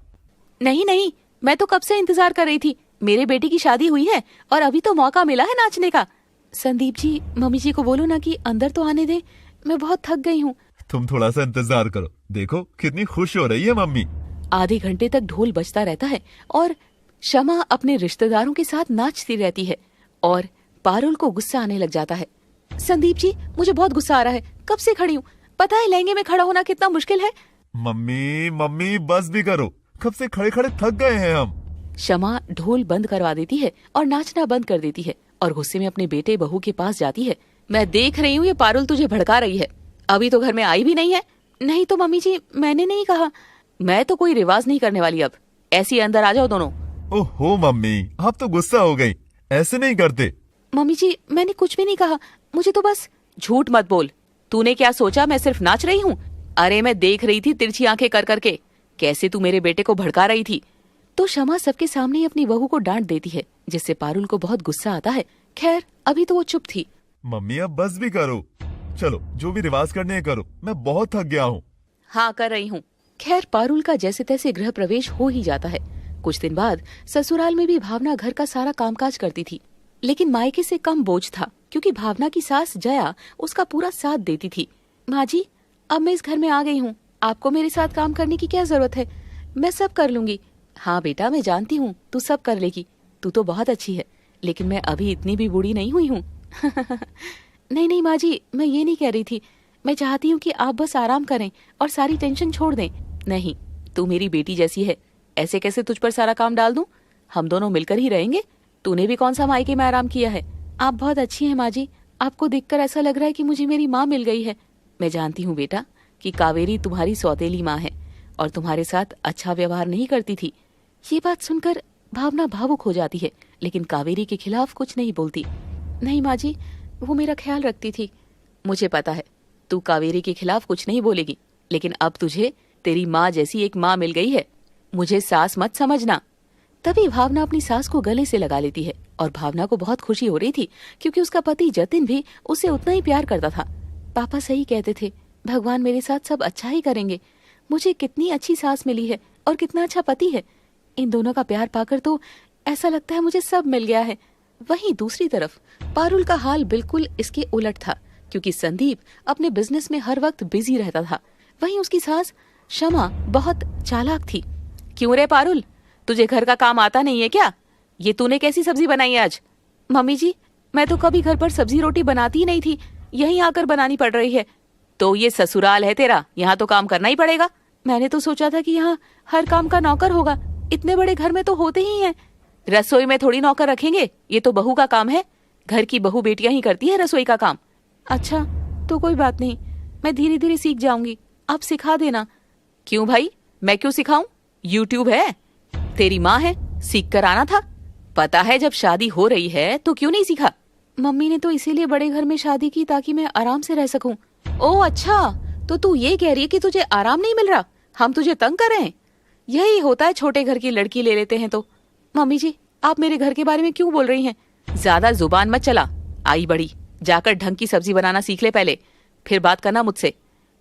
नहीं नहीं, मैं तो कब से इंतजार कर रही थी। मेरे बेटे की शादी हुई है और अभी तो मौका मिला है नाचने का। संदीप जी, मम्मी जी को बोलो ना कि अंदर तो आने दे, मैं बहुत थक गई हूँ। तुम थोड़ा सा इंतजार करो, देखो कितनी खुश हो रही है मम्मी। आधे घंटे तक ढोल बजता रहता है और शमा अपने रिश्तेदारों के साथ नाचती रहती है और पारुल को गुस्सा आने लग जाता है। संदीप जी, मुझे बहुत गुस्सा आ रहा है, कब से खड़ी हूँ, पता है लहंगे में खड़ा होना कितना मुश्किल है। मम्मी मम्मी बस भी करो, कब से खड़े खड़े थक गए हैं हम। शमा ढोल बंद करवा देती है और नाचना बंद कर देती है और गुस्से में अपने बेटे बहू के पास जाती है। मैं देख रही हूँ ये पारुल तुझे भड़का रही है, अभी तो घर में आई भी नहीं है। नहीं तो मम्मी जी, मैंने नहीं कहा। मैं तो कोई रिवाज नहीं करने वाली अब, ऐसी अंदर आ जाओ दोनों। ओहो मम्मी, आप तो गुस्सा हो गई, ऐसे नहीं करते। मम्मी जी, मैंने कुछ भी नहीं कहा, मुझे तो बस। झूठ मत बोल, तूने क्या सोचा मैं सिर्फ नाच रही हूँ? अरे मैं देख रही थी तिरछी आंखें कर करके कैसे तू मेरे बेटे को भड़का रही थी। तो शमा सबके सामने अपनी बहू को डांट देती है, जिससे पारुल को बहुत गुस्सा आता है। खैर अभी तो वो चुप थी। मम्मी अब बस भी करो, चलो जो भी रिवाज करने हैं करो, मैं बहुत थक गया हूँ। हाँ कर रही हूँ। खैर पारुल का जैसे तैसे गृह प्रवेश हो ही जाता है। कुछ दिन बाद ससुराल में भी भावना घर का सारा कामकाज करती थी, लेकिन मायके से कम बोझ था क्योंकि भावना की सास जया उसका पूरा साथ देती थी। माँ जी, अब मैं इस घर में आ गई हूँ, आपको मेरे साथ काम करने की क्या जरूरत है, मैं सब कर लूंगी। हाँ बेटा, मैं जानती हूँ तू सब कर लेगी, तू तो बहुत अच्छी है, लेकिन मैं अभी इतनी भी बूढ़ी नहीं हुई हूँ। नहीं नहीं माँ जी, मैं ये नहीं कह रही थी, मैं चाहती हूँ कि आप बस आराम करें और सारी टेंशन छोड़ दें। नहीं, तू मेरी बेटी जैसी है, ऐसे कैसे तुझ पर सारा काम डाल दूं? हम दोनों मिलकर ही रहेंगे। तूने भी कौन सा मायके में आराम किया है। आप बहुत अच्छी हैं माँ जी, आपको देखकर ऐसा लग रहा है कि मुझे मेरी माँ मिल गई है। मैं जानती हूँ बेटा कि कावेरी तुम्हारी सौतेली माँ है और तुम्हारे साथ अच्छा व्यवहार नहीं करती थी। ये बात सुनकर भावना भावुक हो जाती है, लेकिन कावेरी के खिलाफ कुछ नहीं बोलती। नहीं माँ जी, वो मेरा ख्याल रखती थी। मुझे पता है तू कावेरी के खिलाफ कुछ नहीं बोलेगी, लेकिन अब तुझे तेरी माँ जैसी एक माँ मिल गई है, मुझे सास मत समझना। तभी भावना अपनी सास को गले से लगा लेती है और भावना को बहुत खुशी हो रही थी क्योंकि उसका पति जतिन भी उससे उतना ही प्यार करता था। पापा सही कहते थे, भगवान मेरे साथ सब अच्छा ही करेंगे। मुझे कितनी अच्छी सास मिली है और कितना अच्छा पति है। इन दोनों का प्यार पाकर तो ऐसा लगता है मुझे सब मिल गया है। वहीं दूसरी तरफ पारुल का हाल बिल्कुल इसके उलट था क्योंकि संदीप अपने बिजनेस में हर वक्त बिजी रहता था। वहीं उसकी सास शमा बहुत चालाक थी। क्यों रे पारुल, तुझे घर का काम आता नहीं है क्या? ये तूने कैसी सब्जी बनाई आज? मम्मी जी, मैं तो कभी घर पर सब्जी रोटी बनाती ही नहीं थी, यहीं आकर बनानी पड़ रही है। तो ये ससुराल है तेरा, यहाँ तो काम करना ही पड़ेगा। मैंने तो सोचा था कि यहाँ हर काम का नौकर होगा, इतने बड़े घर में तो होते ही हैं। रसोई में थोड़ी नौकर रखेंगे, ये तो बहू का काम है। घर की बहू बेटियां ही करती है रसोई का काम। अच्छा तो कोई बात नहीं, मैं धीरे धीरे सीख जाऊंगी, आप सिखा देना। क्यों भाई, मैं क्यों सिखाऊं? यूट्यूब है, तेरी माँ है, सीख कर आना था। पता है जब शादी हो रही है तो क्यों नहीं सीखा? मम्मी ने तो इसीलिए बड़े घर में शादी की ताकि मैं आराम से रह सकूं। ओह अच्छा, तो तू ये कह रही है कि तुझे आराम नहीं मिल रहा, हम तुझे तंग कर रहे हैं? यही होता है छोटे घर की लड़की ले लेते हैं तो। मम्मी जी, आप मेरे घर के बारे में क्यों बोल रही हैं? ज्यादा जुबान मत चला, आई बड़ी, जाकर ढंग की सब्जी बनाना सीख ले पहले, फिर बात करना मुझसे।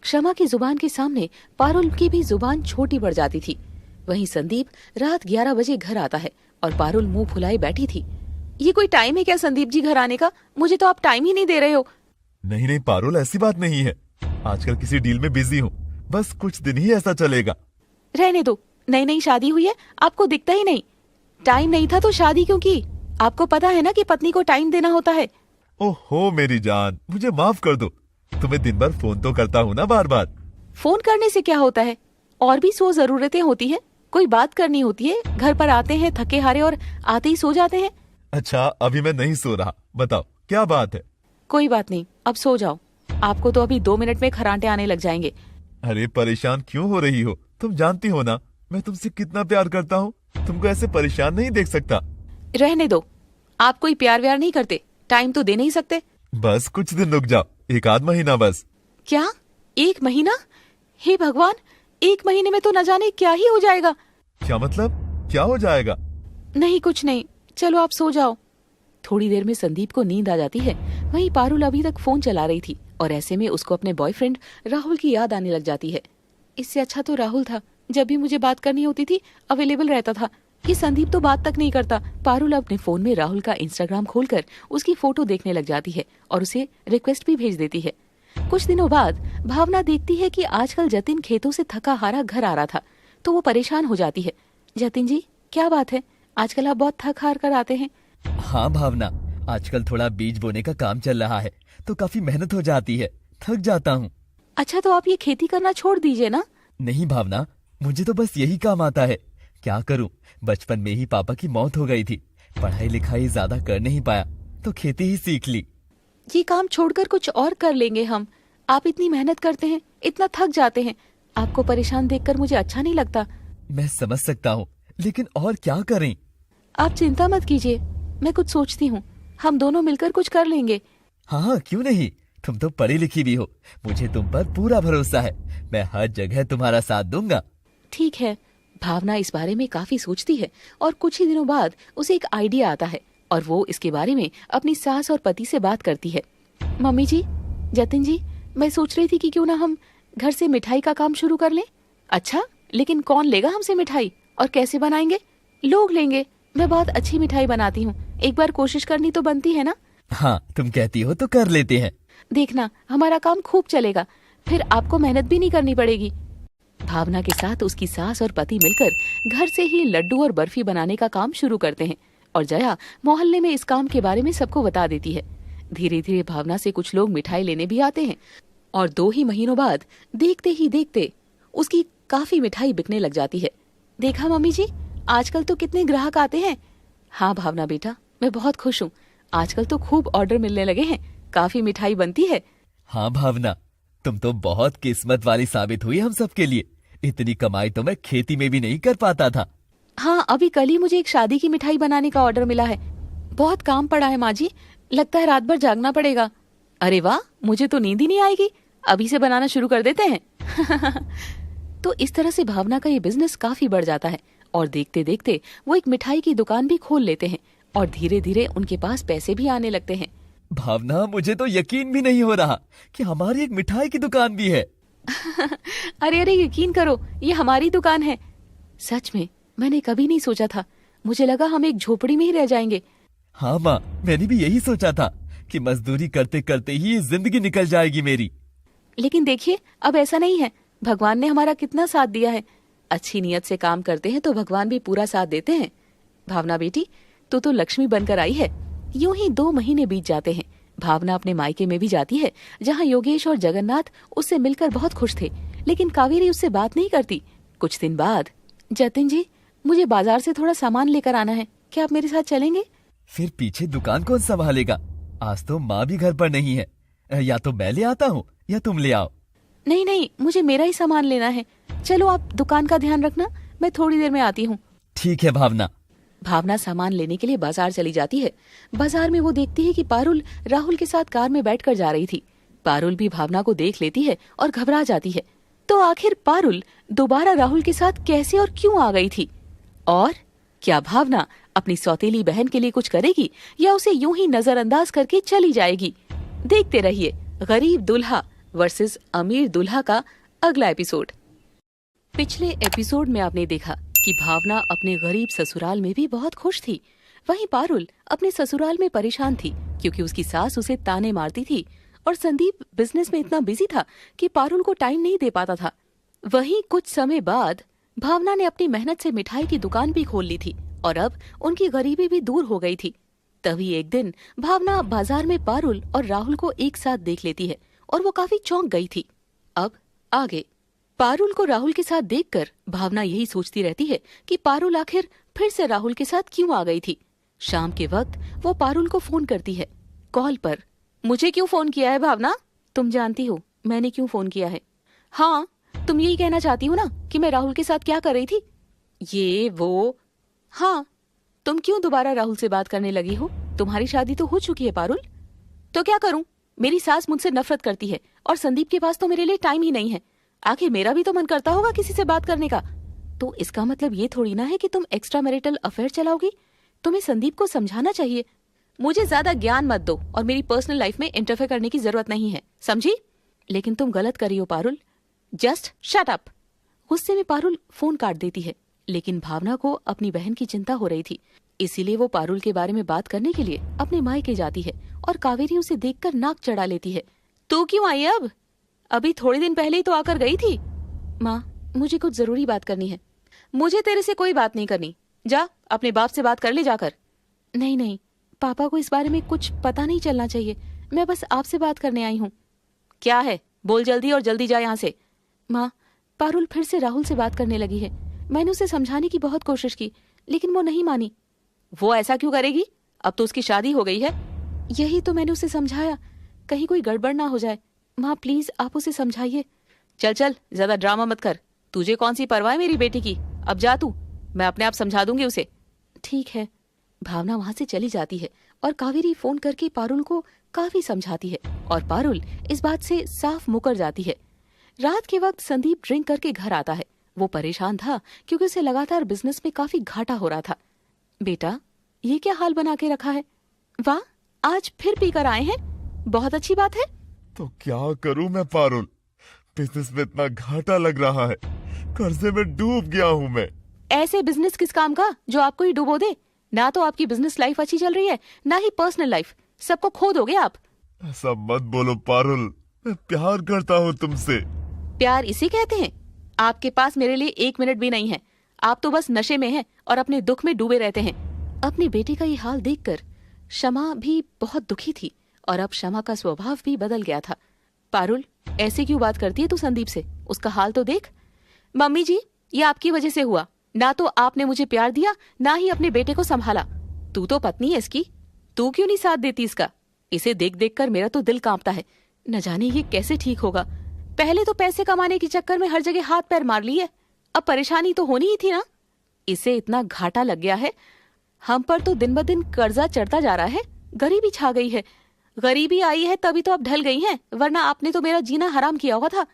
क्षमा की जुबान के सामने पारुल की भी जुबान छोटी पड़ जाती थी। वहीं संदीप रात 11 बजे घर आता है और पारुल मुंह फुलाए बैठी थी। ये कोई टाइम है क्या संदीप जी घर आने का? मुझे तो आप टाइम ही नहीं दे रहे हो। नहीं नहीं पारुल, ऐसी बात नहीं है, आजकल किसी डील में बिजी हूँ, बस कुछ दिन ही ऐसा चलेगा। रहने दो, नई नई शादी हुई है, आपको दिखता ही नहीं। टाइम नहीं था तो शादी क्यों की? आपको पता है ना कि पत्नी को टाइम देना होता है। ओहो मेरी जान, मुझे माफ कर दो, तुम्हें दिन भर फोन तो करता हूँ ना बार बार। फोन करने से क्या होता है, और भी 100 जरूरतें होती है, कोई बात करनी होती है। घर पर आते हैं थके हारे और आते ही सो जाते हैं। अच्छा अभी मैं नहीं सो रहा, बताओ क्या बात है? कोई बात नहीं, अब सो जाओ, आपको तो अभी 2 मिनट में खरांटे आने लग जाएंगे। अरे परेशान क्यों हो रही हो? तुम जानती हो ना मैं तुमसे कितना प्यार करता हूँ, तुमको ऐसे परेशान नहीं देख सकता। रहने दो, आप कोई प्यार व्यार नहीं करते, टाइम तो दे नहीं सकते। बस कुछ दिन रुक जाओ, एक आध महीना बस। क्या 1 महीना? हे भगवान, 1 महीने में तो न जाने क्या ही हो जाएगा। क्या मतलब? क्या हो जाएगा? नहीं कुछ नहीं, चलो आप सो जाओ। थोड़ी देर में संदीप को नींद आ जाती है। वहीं पारुल अभी तक फोन चला रही थी और ऐसे में उसको अपने बॉयफ्रेंड राहुल की याद आने लग जाती है। इससे अच्छा तो राहुल था, जब भी मुझे बात करनी होती थी अवेलेबल रहता था। ये संदीप तो बात तक नहीं करता। पारुल अपने फोन में राहुल का इंस्टाग्राम खोलकर उसकी फोटो देखने लग जाती है और उसे रिक्वेस्ट भी भेज देती है। कुछ दिनों बाद भावना देखती है कि आजकल जतिन खेतों से थका हारा घर आ रहा था, तो वो परेशान हो जाती है। जतिन जी, क्या बात है, आजकल आप बहुत थक हार कर आते हैं। हाँ भावना, आजकल थोड़ा बीज बोने का काम चल रहा है तो काफी मेहनत हो जाती है, थक जाता हूँ। अच्छा, तो आप ये खेती करना छोड़ दीजिए ना। नहीं भावना, मुझे तो बस यही काम आता है। क्या करूँ, बचपन में ही पापा की मौत हो गई थी, पढ़ाई लिखाई ज्यादा कर नहीं पाया तो खेती ही सीख ली। ये काम छोड़कर कुछ और कर लेंगे हम। आप इतनी मेहनत करते हैं, इतना थक जाते हैं, आपको परेशान देखकर मुझे अच्छा नहीं लगता। मैं समझ सकता हूँ, लेकिन और क्या करें? आप चिंता मत कीजिए, मैं कुछ सोचती हूँ, हम दोनों मिलकर कुछ कर लेंगे। हाँ, क्यों नहीं, तुम तो पढ़ी लिखी भी हो, मुझे तुम पर पूरा भरोसा है। मैं हर जगह तुम्हारा साथ दूंगा। ठीक है। भावना इस बारे में काफी सोचती है और कुछ ही दिनों बाद उसे एक आइडिया आता है और वो इसके बारे में अपनी सास और पति से बात करती है। मम्मी जी, जतिन जी, मैं सोच रही थी कि क्यों ना हम घर से मिठाई का काम शुरू कर लें। अच्छा, लेकिन कौन लेगा हमसे मिठाई और कैसे बनाएंगे? लोग लेंगे, मैं बहुत अच्छी मिठाई बनाती हूँ, एक बार कोशिश करनी तो बनती है ना। हाँ, तुम कहती हो तो कर लेते हैं। देखना, हमारा काम खूब चलेगा, फिर आपको मेहनत भी नहीं करनी पड़ेगी। भावना के साथ उसकी सास और पति मिलकर घर से ही लड्डू और बर्फी बनाने का काम शुरू करते हैं और जया मोहल्ले में इस काम के बारे में सबको बता देती है। धीरे धीरे भावना से कुछ लोग मिठाई लेने भी आते हैं और 2 ही महीनों बाद देखते ही देखते उसकी काफी मिठाई बिकने लग जाती है। देखा मम्मी जी, आजकल तो कितने ग्राहक आते हैं। हाँ भावना बेटा, मैं बहुत खुश हूँ, आजकल तो खूब ऑर्डर मिलने लगे हैं, काफी मिठाई बनती है। हाँ भावना, तुम तो बहुत किस्मत वाली साबित हुई हम सबके लिए। इतनी कमाई तो मैं खेती में भी नहीं कर पाता था। हाँ, अभी कल ही मुझे एक शादी की मिठाई बनाने का ऑर्डर मिला है। बहुत काम पड़ा है माँ जी, लगता है रात भर जागना पड़ेगा। अरे वाह, मुझे तो नींद ही नहीं आएगी, अभी से बनाना शुरू कर देते हैं। तो इस तरह से भावना का ये बिजनेस काफी बढ़ जाता है और देखते देखते वो एक मिठाई की दुकान भी खोल लेते हैं और धीरे धीरे उनके पास पैसे भी आने लगते हैं। भावना, मुझे तो यकीन भी नहीं हो रहा कि हमारी एक मिठाई की दुकान भी है। अरे अरे, यकीन करो, ये हमारी दुकान है। सच में, मैंने कभी नहीं सोचा था, मुझे लगा हम एक झोपड़ी में ही रह जाएंगे। हाँ माँ, मैंने भी यही सोचा था कि मजदूरी करते करते ही ये जिंदगी निकल जाएगी मेरी। लेकिन देखिए, अब ऐसा नहीं है, भगवान ने हमारा कितना साथ दिया है। अच्छी नीयत से काम करते हैं तो भगवान भी पूरा साथ देते हैं। भावना बेटी, तू तो लक्ष्मी बनकर आई है। यूं ही 2 महीने बीत जाते हैं। भावना अपने मायके में भी जाती है, जहाँ योगेश और जगन्नाथ उससे मिलकर बहुत खुश थे, लेकिन कावेरी उससे बात नहीं करती। कुछ दिन बाद, जतिन जी, मुझे बाजार से थोड़ा सामान लेकर आना है, क्या आप मेरे साथ चलेंगे? फिर पीछे दुकान कौन संभालेगा? आज तो माँ भी घर पर नहीं है, या तो मैं ले आता हूँ या तुम ले आओ। नहीं नहीं, मुझे मेरा ही सामान लेना है। चलो, आप दुकान का ध्यान रखना, मैं थोड़ी देर में आती हूँ। ठीक है भावना। भावना सामान लेने के लिए बाजार चली जाती है। बाजार में वो देखती है कि पारुल राहुल के साथ कार में बैठकर जा रही थी। पारुल भी भावना को देख लेती है और घबरा जाती है। तो आखिर पारुल दोबारा राहुल के साथ कैसे और क्यों आ गई थी? और क्या भावना अपनी सौतेली बहन के लिए कुछ करेगी या उसे यूं ही नजरअंदाज करके चली जाएगी? देखते रहिए गरीब दुल्हा वर्सेस अमीर दुल्हा का अगला एपिसोड। पिछले एपिसोड में आपने देखा कि भावना अपने गरीब ससुराल में भी बहुत खुश थी। वहीं पारुल अपने ससुराल में परेशान थी क्योंकि उसकी सास उसे ताने मारती थी और संदीप बिजनेस में इतना बिजी था कि पारुल को टाइम नहीं दे पाता था। वहीं कुछ समय बाद भावना ने अपनी मेहनत से मिठाई की दुकान भी खोल ली थी और अब उनकी गरीबी भी दूर हो गई थी। तभी एक दिन भावना बाजार में पारुल और राहुल को एक साथ देख लेती है और वो काफी चौंक गई थी। अब आगे पारुल को राहुल के साथ देखकर भावना यही सोचती रहती है कि पारुल आखिर फिर से राहुल के साथ क्यों आ गई थी। शाम के वक्त वो पारुल को फोन करती है कॉल पर। मुझे क्यों फोन किया है भावना? तुम जानती हो मैंने क्यों फोन किया है? हाँ, तुम यही कहना चाहती हो ना कि मैं राहुल के साथ क्या कर रही थी? ये वो। हाँ, तुम क्यों दोबारा राहुल से बात करने लगी हो? तुम्हारी शादी तो हो चुकी है पारुल। तो क्या करूं? मेरी सास मुझसे नफरत करती है और संदीप के पास तो मेरे लिए टाइम ही नहीं है। आखिर मेरा भी तो मन करता होगा किसी से बात करने का। तो इसका मतलब ये थोड़ी ना है कि तुम एक्स्ट्रा मैरिटल अफेयर चलाओगी। तुम्हें संदीप को समझाना चाहिए। मुझे ज्यादा ज्ञान मत दो और मेरी पर्सनल लाइफ में इंटरफेयर करने की जरूरत नहीं है, समझी? लेकिन तुम गलत कर रही हो पारुल। Just shut up. गुस्से में पारुल फोन काट देती है। लेकिन भावना को अपनी बहन की चिंता हो रही थी, इसीलिए वो पारुल के बारे में बात करने के लिए अपने मायके जाती है और कावेरी उसे देखकर नाक चढ़ा लेती है। तू क्यों आई अब? अभी थोड़े दिन पहले ही तो आकर गई थी। माँ, मुझे कुछ जरूरी बात करनी है। मुझे तेरे से कोई बात नहीं करनी। जा अपने बाप से बात कर ले जाकर। नहीं नहीं, पापा को इस बारे में कुछ पता नहीं चलना चाहिए। मैं बस आपसे बात करने आई हूँ। क्या है? बोल जल्दी और जल्दी जा यहाँ से। माँ, पारुल फिर से राहुल से बात करने लगी है। मैंने उसे समझाने की बहुत कोशिश की, लेकिन वो नहीं मानी। वो ऐसा क्यों करेगी? अब तो उसकी शादी हो गई है। यही तो मैंने उसे समझाया, कहीं कोई गड़बड़ ना हो जाए। माँ प्लीज आप उसे समझाइए। चल चल, ज्यादा ड्रामा मत कर। तुझे कौन सी परवाह है मेरी बेटी की? अब जा तू, मैं अपने आप समझा दूंगी उसे। ठीक है। भावना वहां से चली जाती है और कावेरी फोन करके पारुल को काफी समझाती है और पारुल इस बात से साफ मुकर जाती है। रात के वक्त संदीप ड्रिंक करके घर आता है। वो परेशान था क्योंकि उसे लगातार बिजनेस में काफी घाटा हो रहा था। बेटा, ये क्या हाल बना के रखा है? वाह, आज फिर पीकर आए हैं, बहुत अच्छी बात है। तो क्या करूं मैं पारुल, बिजनेस में इतना घाटा लग रहा है, कर्जे में डूब गया हूं मैं। ऐसे बिजनेस किस काम का जो आपको ही डुबो दे? ना तो आपकी बिजनेस लाइफ अच्छी चल रही है, ना ही पर्सनल लाइफ। सबको खो दोगे आप। ऐसा मत बोलो पारुल, मैं प्यार करता हूँ तुमसे। प्यार इसे कहते हैं? आपके पास मेरे लिए 1 मिनट भी नहीं है। आप तो बस नशे में हैं और अपने दुख में डूबे रहते हैं। अपने बेटे का ये हाल देखकर शमा भी बहुत दुखी थी और अब शमा का स्वभाव भी बदल गया था। पारुल, ऐसे क्यों बात करती है तू संदीप से? उसका हाल तो देख। मम्मी जी, ये आपकी वजह से हुआ। ना तो आपने मुझे प्यार दिया, ना ही अपने बेटे को संभाला। तू तो पत्नी है इसकी, तू क्यों नहीं साथ देती इसका? इसे देख देख कर मेरा तो दिल कांपता है। न जाने ये कैसे ठीक होगा। पहले तो पैसे कमाने के चक्कर में हर जगह हाथ पैर मार लिए, अब परेशानी तो होनी ही थी ना। इसे इतना घाटा लग गया है। हम पर तो दिन ब दिन कर्जा चढ़ता जा रहा है। गरीबी छा गई है। गरीबी आई है तभी तो अब ढल गई हैं, वरना आपने तो मेरा जीना हराम किया हुआ था।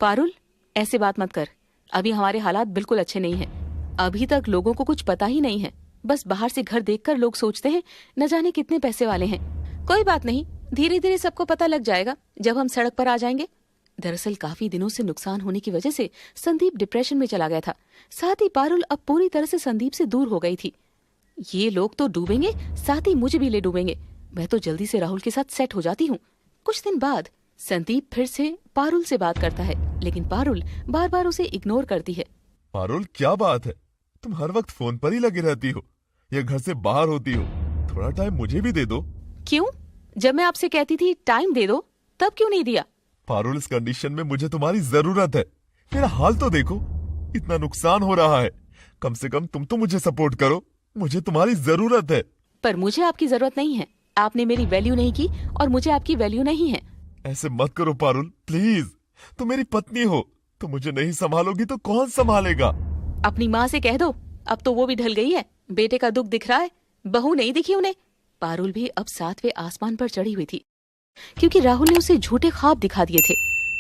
पारुल, ऐसे बात मत कर। अभी हमारे हालात बिल्कुल अच्छे नहीं हैं। अभी तक लोगों को कुछ पता ही नहीं है। बस बाहर से घर देखकर लोग सोचते हैं न जाने कितने पैसे वाले हैं। कोई बात नहीं, धीरे धीरे सबको पता लग जाएगा जब हम सड़क पर आ जाएंगे। दरअसल काफी दिनों से नुकसान होने की वजह से संदीप डिप्रेशन में चला गया था। साथ ही पारुल अब पूरी तरह से संदीप से दूर हो गई थी। ये लोग तो डूबेंगे, साथ ही मुझे भी ले डूबेंगे। मैं तो जल्दी से राहुल के साथ सेट हो जाती हूँ। कुछ दिन बाद संदीप फिर से पारुल से बात करता है, लेकिन पारुल बार बार उसे इग्नोर करती है। पारुल, क्या बात है? तुम हर वक्त फोन पर ही लगी रहती हो या घर से बाहर होती हो? थोड़ा टाइम मुझे भी दे दो। क्यों? जब मैं आपसे कहती थी टाइम दे दो, तब क्यों नहीं दिया? पारुल, इस कंडीशन में मुझे तुम्हारी जरूरत है। मेरा हाल तो देखो, इतना नुकसान हो रहा है। कम से कम तुम तो मुझे सपोर्ट करो, मुझे तुम्हारी जरूरत है। पर मुझे आपकी जरूरत नहीं है। आपने मेरी वैल्यू नहीं की और मुझे आपकी वैल्यू नहीं है। ऐसे मत करो पारुल, प्लीज। तुम मेरी पत्नी हो, तो मुझे नहीं संभालोगी तो कौन संभालेगा? अपनी माँ से कह दो, अब तो वो भी ढल गई है। बेटे का दुख दिख रहा है, बहू नहीं दिखी उन्हें। पारुल भी अब 7वें आसमान पर चढ़ी हुई थी, क्योंकि राहुल ने उसे झूठे ख्वाब दिखा दिए थे।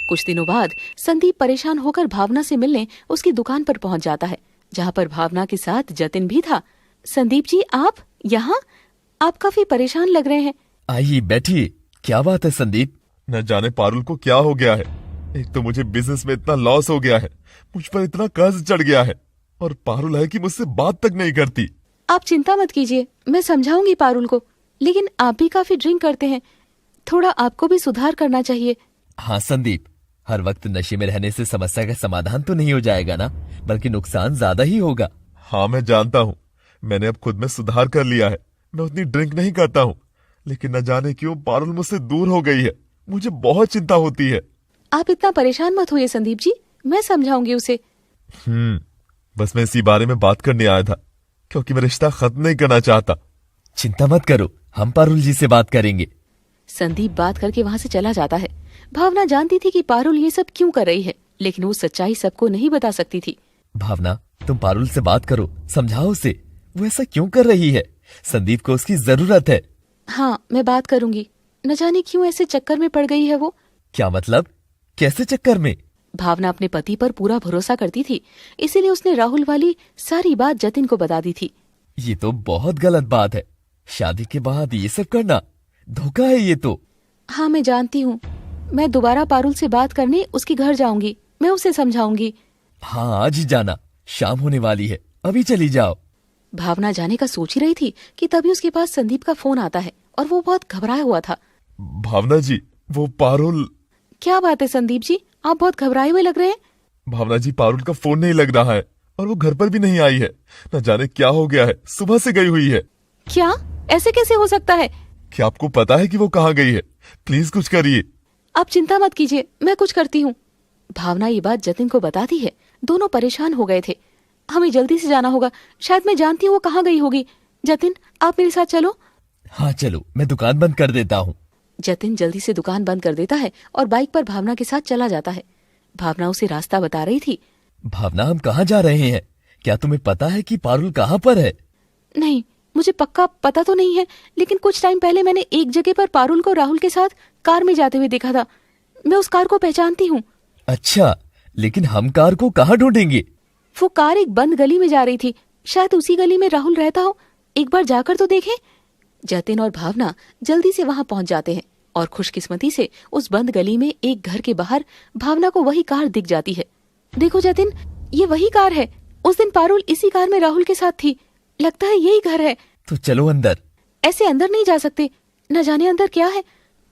कुछ दिनों बाद संदीप परेशान होकर भावना से मिलने उसकी दुकान पर पहुंच जाता है, जहां पर भावना के साथ जतिन भी था। संदीप जी, आप यहाँ? आप काफी परेशाान लग रहे हैं। आइए बैठिए। क्या बात है संदीप? न जाने पारुल को क्या हो गया है। एक तो मुझे बिजनेस में इतना लॉस हो गया है, मुझ पर इतना कर्ज चढ़ गया है, और पारुल है कि मुझसे बात तक नहीं करती। आप चिंता मत कीजिए, मैं समझाऊंगी पारुल को। लेकिन आप भी काफी ड्रिंक करते हैं, थोड़ा आपको भी सुधार करना चाहिए। हाँ संदीप, हर वक्त नशे में रहने से समस्या का समाधान तो नहीं हो जाएगा ना, बल्कि नुकसान ज्यादा ही होगा। हाँ, मैं जानता हूँ। मैंने अब खुद में सुधार कर लिया है। मैं उतनी ड्रिंक नहीं करता हूँ, लेकिन न जाने क्यों पारुल मुझसे दूर हो गई है। मुझे बहुत चिंता होती है। आप इतना परेशान मत होइए संदीप जी, मैं समझाऊंगी उसे। बस मैं इसी बारे में बात करने आया था, क्योंकि मैं रिश्ता खत्म नहीं करना चाहता। चिंता मत करो, हम पारुल जी से बात करेंगे। संदीप बात करके वहां से चला जाता है। भावना जानती थी कि पारुल ये सब क्यों कर रही है, लेकिन वो सच्चाई सबको नहीं बता सकती थी। भावना, तुम पारुल से बात करो, समझाओ उसे वो ऐसा क्यों कर रही है। संदीप को उसकी जरूरत है। हाँ, मैं बात करूंगी। न जाने क्यों ऐसे चक्कर में पड़ गई है वो। क्या मतलब? कैसे चक्कर में? भावना अपने पति पर पूरा भरोसा करती थी, इसीलिए उसने राहुल वाली सारी बात जतिन को बता दी थी। ये तो बहुत गलत बात है। शादी के बाद ये सब करना धोखा है ये तो। हाँ मैं जानती हूँ। मैं दोबारा पारुल से बात करने उसके घर जाऊंगी, मैं उसे समझाऊंगी। हाँ आज ही जाना, शाम होने वाली है, अभी चली जाओ। भावना जाने का सोच ही रही थी कि तभी उसके पास संदीप का फोन आता है और वो बहुत घबराया हुआ था। भावना जी, वो पारुल। क्या बात है संदीप जी, आप बहुत घबराए हुए लग रहे हैं। भावना जी, पारुल का फोन नहीं लग रहा है और वो घर पर भी नहीं आई है। न जाने क्या हो गया है, सुबह से गई हुई है। क्या? ऐसे कैसे हो सकता है? क्या आपको पता है कि वो कहाँ गई है? प्लीज कुछ करिए। आप चिंता मत कीजिए, मैं कुछ करती हूँ। भावना ये बात जतिन को बताती है। दोनों परेशान हो गए थे। हमें जल्दी से जाना होगा, शायद मैं जानती हूँ वो कहाँ गई होगी। जतिन आप मेरे साथ चलो। हाँ चलो, मैं दुकान बंद कर देता हूँ। जतिन जल्दी से दुकान बंद कर देता है और बाइक पर भावना के साथ चला जाता है। भावना उसे रास्ता बता रही थी। भावना हम कहाँ जा रहे हैं? क्या तुम्हें पता है कि पारुल कहाँ पर है? नहीं, मुझे पक्का पता तो नहीं है, लेकिन कुछ टाइम पहले मैंने एक जगह पर पारुल को राहुल के साथ कार में जाते हुए देखा था। मैं उस कार को पहचानती हूँ। अच्छा, लेकिन हम कार को कहाँ ढूंढेंगे? वो कार एक बंद गली में जा रही थी, शायद उसी गली में राहुल रहता हो। एक बार जाकर तो देखें। जतिन और भावना जल्दी से वहां पहुंच जाते हैं और खुशकिस्मती से उस बंद गली में एक घर के बाहर भावना को वही कार दिख जाती है। देखो जतिन, ये वही कार है। उस दिन पारुल इसी कार में राहुल के साथ थी। लगता है यही घर है। तो चलो अंदर। ऐसे अंदर नहीं जा सकते, न जाने अंदर क्या है।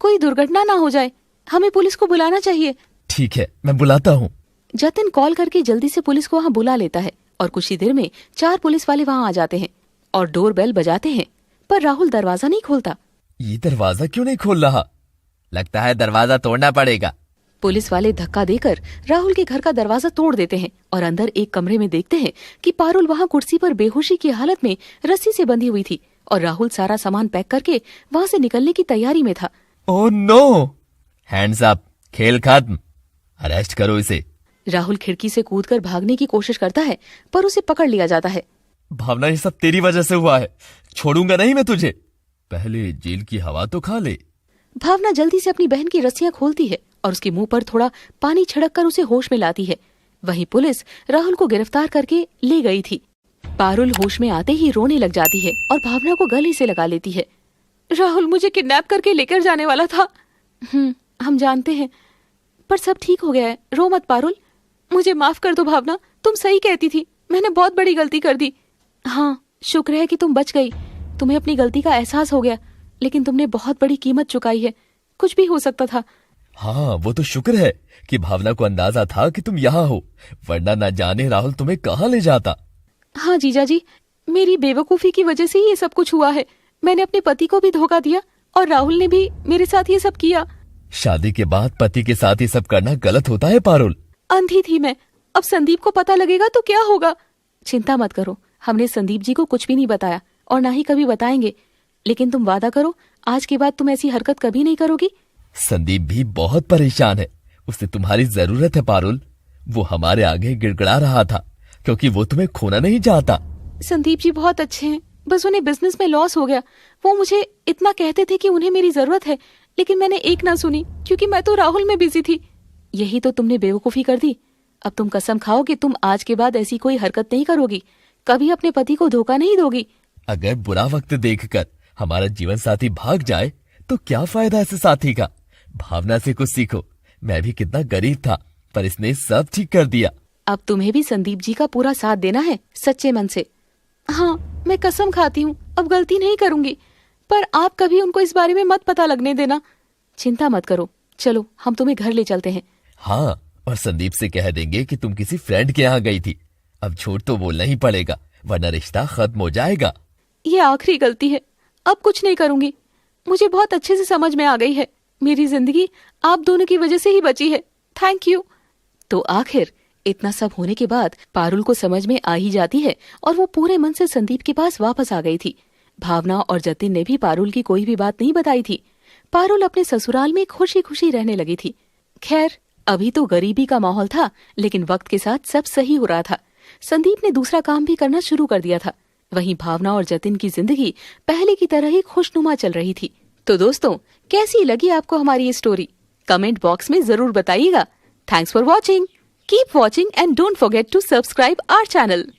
कोई दुर्घटना ना हो जाए, हमें पुलिस को बुलाना चाहिए। ठीक है, मैं बुलाता हूँ। जतिन कॉल करके जल्दी से पुलिस को वहाँ बुला लेता है और कुछ ही देर में 4 पुलिस वाले वहाँ आ जाते हैं और डोर बेल बजाते हैं, पर राहुल दरवाजा नहीं खोलता। ये दरवाजा क्यों नहीं खोल रहा? लगता है दरवाजा तोड़ना पड़ेगा। पुलिस वाले धक्का देकर राहुल के घर का दरवाजा तोड़ देते हैं और अंदर एक कमरे में देखते हैं कि पारुल वहाँ कुर्सी पर बेहोशी की हालत में रस्सी से बंधी हुई थी और राहुल सारा सामान पैक करके वहाँ से निकलने की तैयारी में था। Oh no! हैंड्स अप, खेल खत्म, अरेस्ट करो इसे। राहुल खिड़की से कूदकर भागने की कोशिश करता है, पर उसे पकड़ लिया जाता है। भावना, ये सब तेरी वजह से हुआ है, छोड़ूंगा नहीं मैं तुझे। पहले जेल की हवा तो खा ले। भावना जल्दी से अपनी बहन की रस्सियां खोलती है और उसके मुंह पर थोड़ा पानी छिड़क कर उसे होश में लाती है। वहीं पुलिस राहुल को गिरफ्तार करके ले गई थी। पारुल होश में आते ही रोने लग जाती है और भावना को गले से लगा लेती है। राहुल मुझे किडनैप करके लेकर जाने वाला था। हम जानते हैं, पर सब ठीक हो गया है, रो मत पारुल। मुझे माफ कर दो भावना, तुम सही कहती थी, मैंने बहुत बड़ी गलती कर दी। हाँ, शुक्र है कि तुम बच गई। तुम्हें अपनी गलती का एहसास हो गया, लेकिन तुमने बहुत बड़ी कीमत चुकाई है। कुछ भी हो सकता था। हाँ, वो तो शुक्र है कि भावना को अंदाजा था कि तुम यहाँ हो, वरना न जाने राहुल तुम्हें कहाँ ले जाता। हाँ जीजा जी, मेरी बेवकूफी की वजह से ही ये सब कुछ हुआ है। मैंने अपने पति को भी धोखा दिया और राहुल ने भी मेरे साथ ये सब किया। शादी के बाद पति के साथ ये सब करना गलत होता है पारुल। अंधी थी मैं, अब संदीप को पता लगेगा तो क्या होगा। चिंता मत करो, हमने संदीप जी को कुछ भी नहीं बताया और ना ही कभी बताएंगे। लेकिन तुम वादा करो, आज के बाद तुम ऐसी हरकत कभी नहीं करोगी। संदीप भी बहुत परेशान है, उसे तुम्हारी जरूरत है पारुल। वो हमारे आगे गिड़गिड़ा रहा था क्योंकि वो तुम्हें खोना नहीं चाहता। संदीप जी बहुत अच्छे हैं, बस उन्हें बिजनेस में लॉस हो गया। वो मुझे इतना कहते थे कि उन्हें मेरी जरूरत है, लेकिन मैंने एक ना सुनी क्योंकि मैं तो राहुल में बिजी थी। यही तो तुमने बेवकूफी कर दी। अब तुम कसम खाओ कि तुम आज के बाद ऐसी कोई हरकत नहीं करोगी, कभी अपने पति को धोखा नहीं दोगी। अगर बुरा वक्त देखकर हमारा जीवन साथी भाग जाए तो क्या फायदा ऐसे साथी का। भावना से कुछ सीखो, मैं भी कितना गरीब था, पर इसने सब ठीक कर दिया। अब तुम्हें भी संदीप जी का पूरा साथ देना है, सच्चे मन से। हाँ, मैं कसम खाती हूँ अब गलती नहीं करूंगी, पर आप कभी उनको इस बारे में मत पता लगने देना। चिंता मत करो, चलो हम तुम्हें घर ले चलते हैं। हाँ, और संदीप से कह देंगे कि तुम किसी फ्रेंड के यहाँ गई थी। अब झूठ तो बोलना ही पड़ेगा, वरना रिश्ता खत्म हो जाएगा। ये आखिरी गलती है, अब कुछ नहीं करूंगी। मुझे बहुत अच्छे से समझ में आ गई है, मेरी जिंदगी आप दोनों की वजह से ही बची है। Thank you. तो आखिर इतना सब होने के बाद पारुल को समझ में आ ही जाती है और वो पूरे मन से संदीप के पास वापस आ गई थी। भावना और जतिन ने भी पारुल की कोई भी बात नहीं बताई थी। पारुल अपने ससुराल में खुशी खुशी रहने लगी थी। खैर, अभी तो गरीबी का माहौल था, लेकिन वक्त के साथ सब सही हो रहा था। संदीप ने दूसरा काम भी करना शुरू कर दिया था। वहीं भावना और जतिन की जिंदगी पहले की तरह ही खुशनुमा चल रही थी। तो दोस्तों, कैसी लगी आपको हमारी ये स्टोरी? कमेंट बॉक्स में जरूर बताइएगा। Thanks for watching. Keep watching and don't forget to subscribe our channel.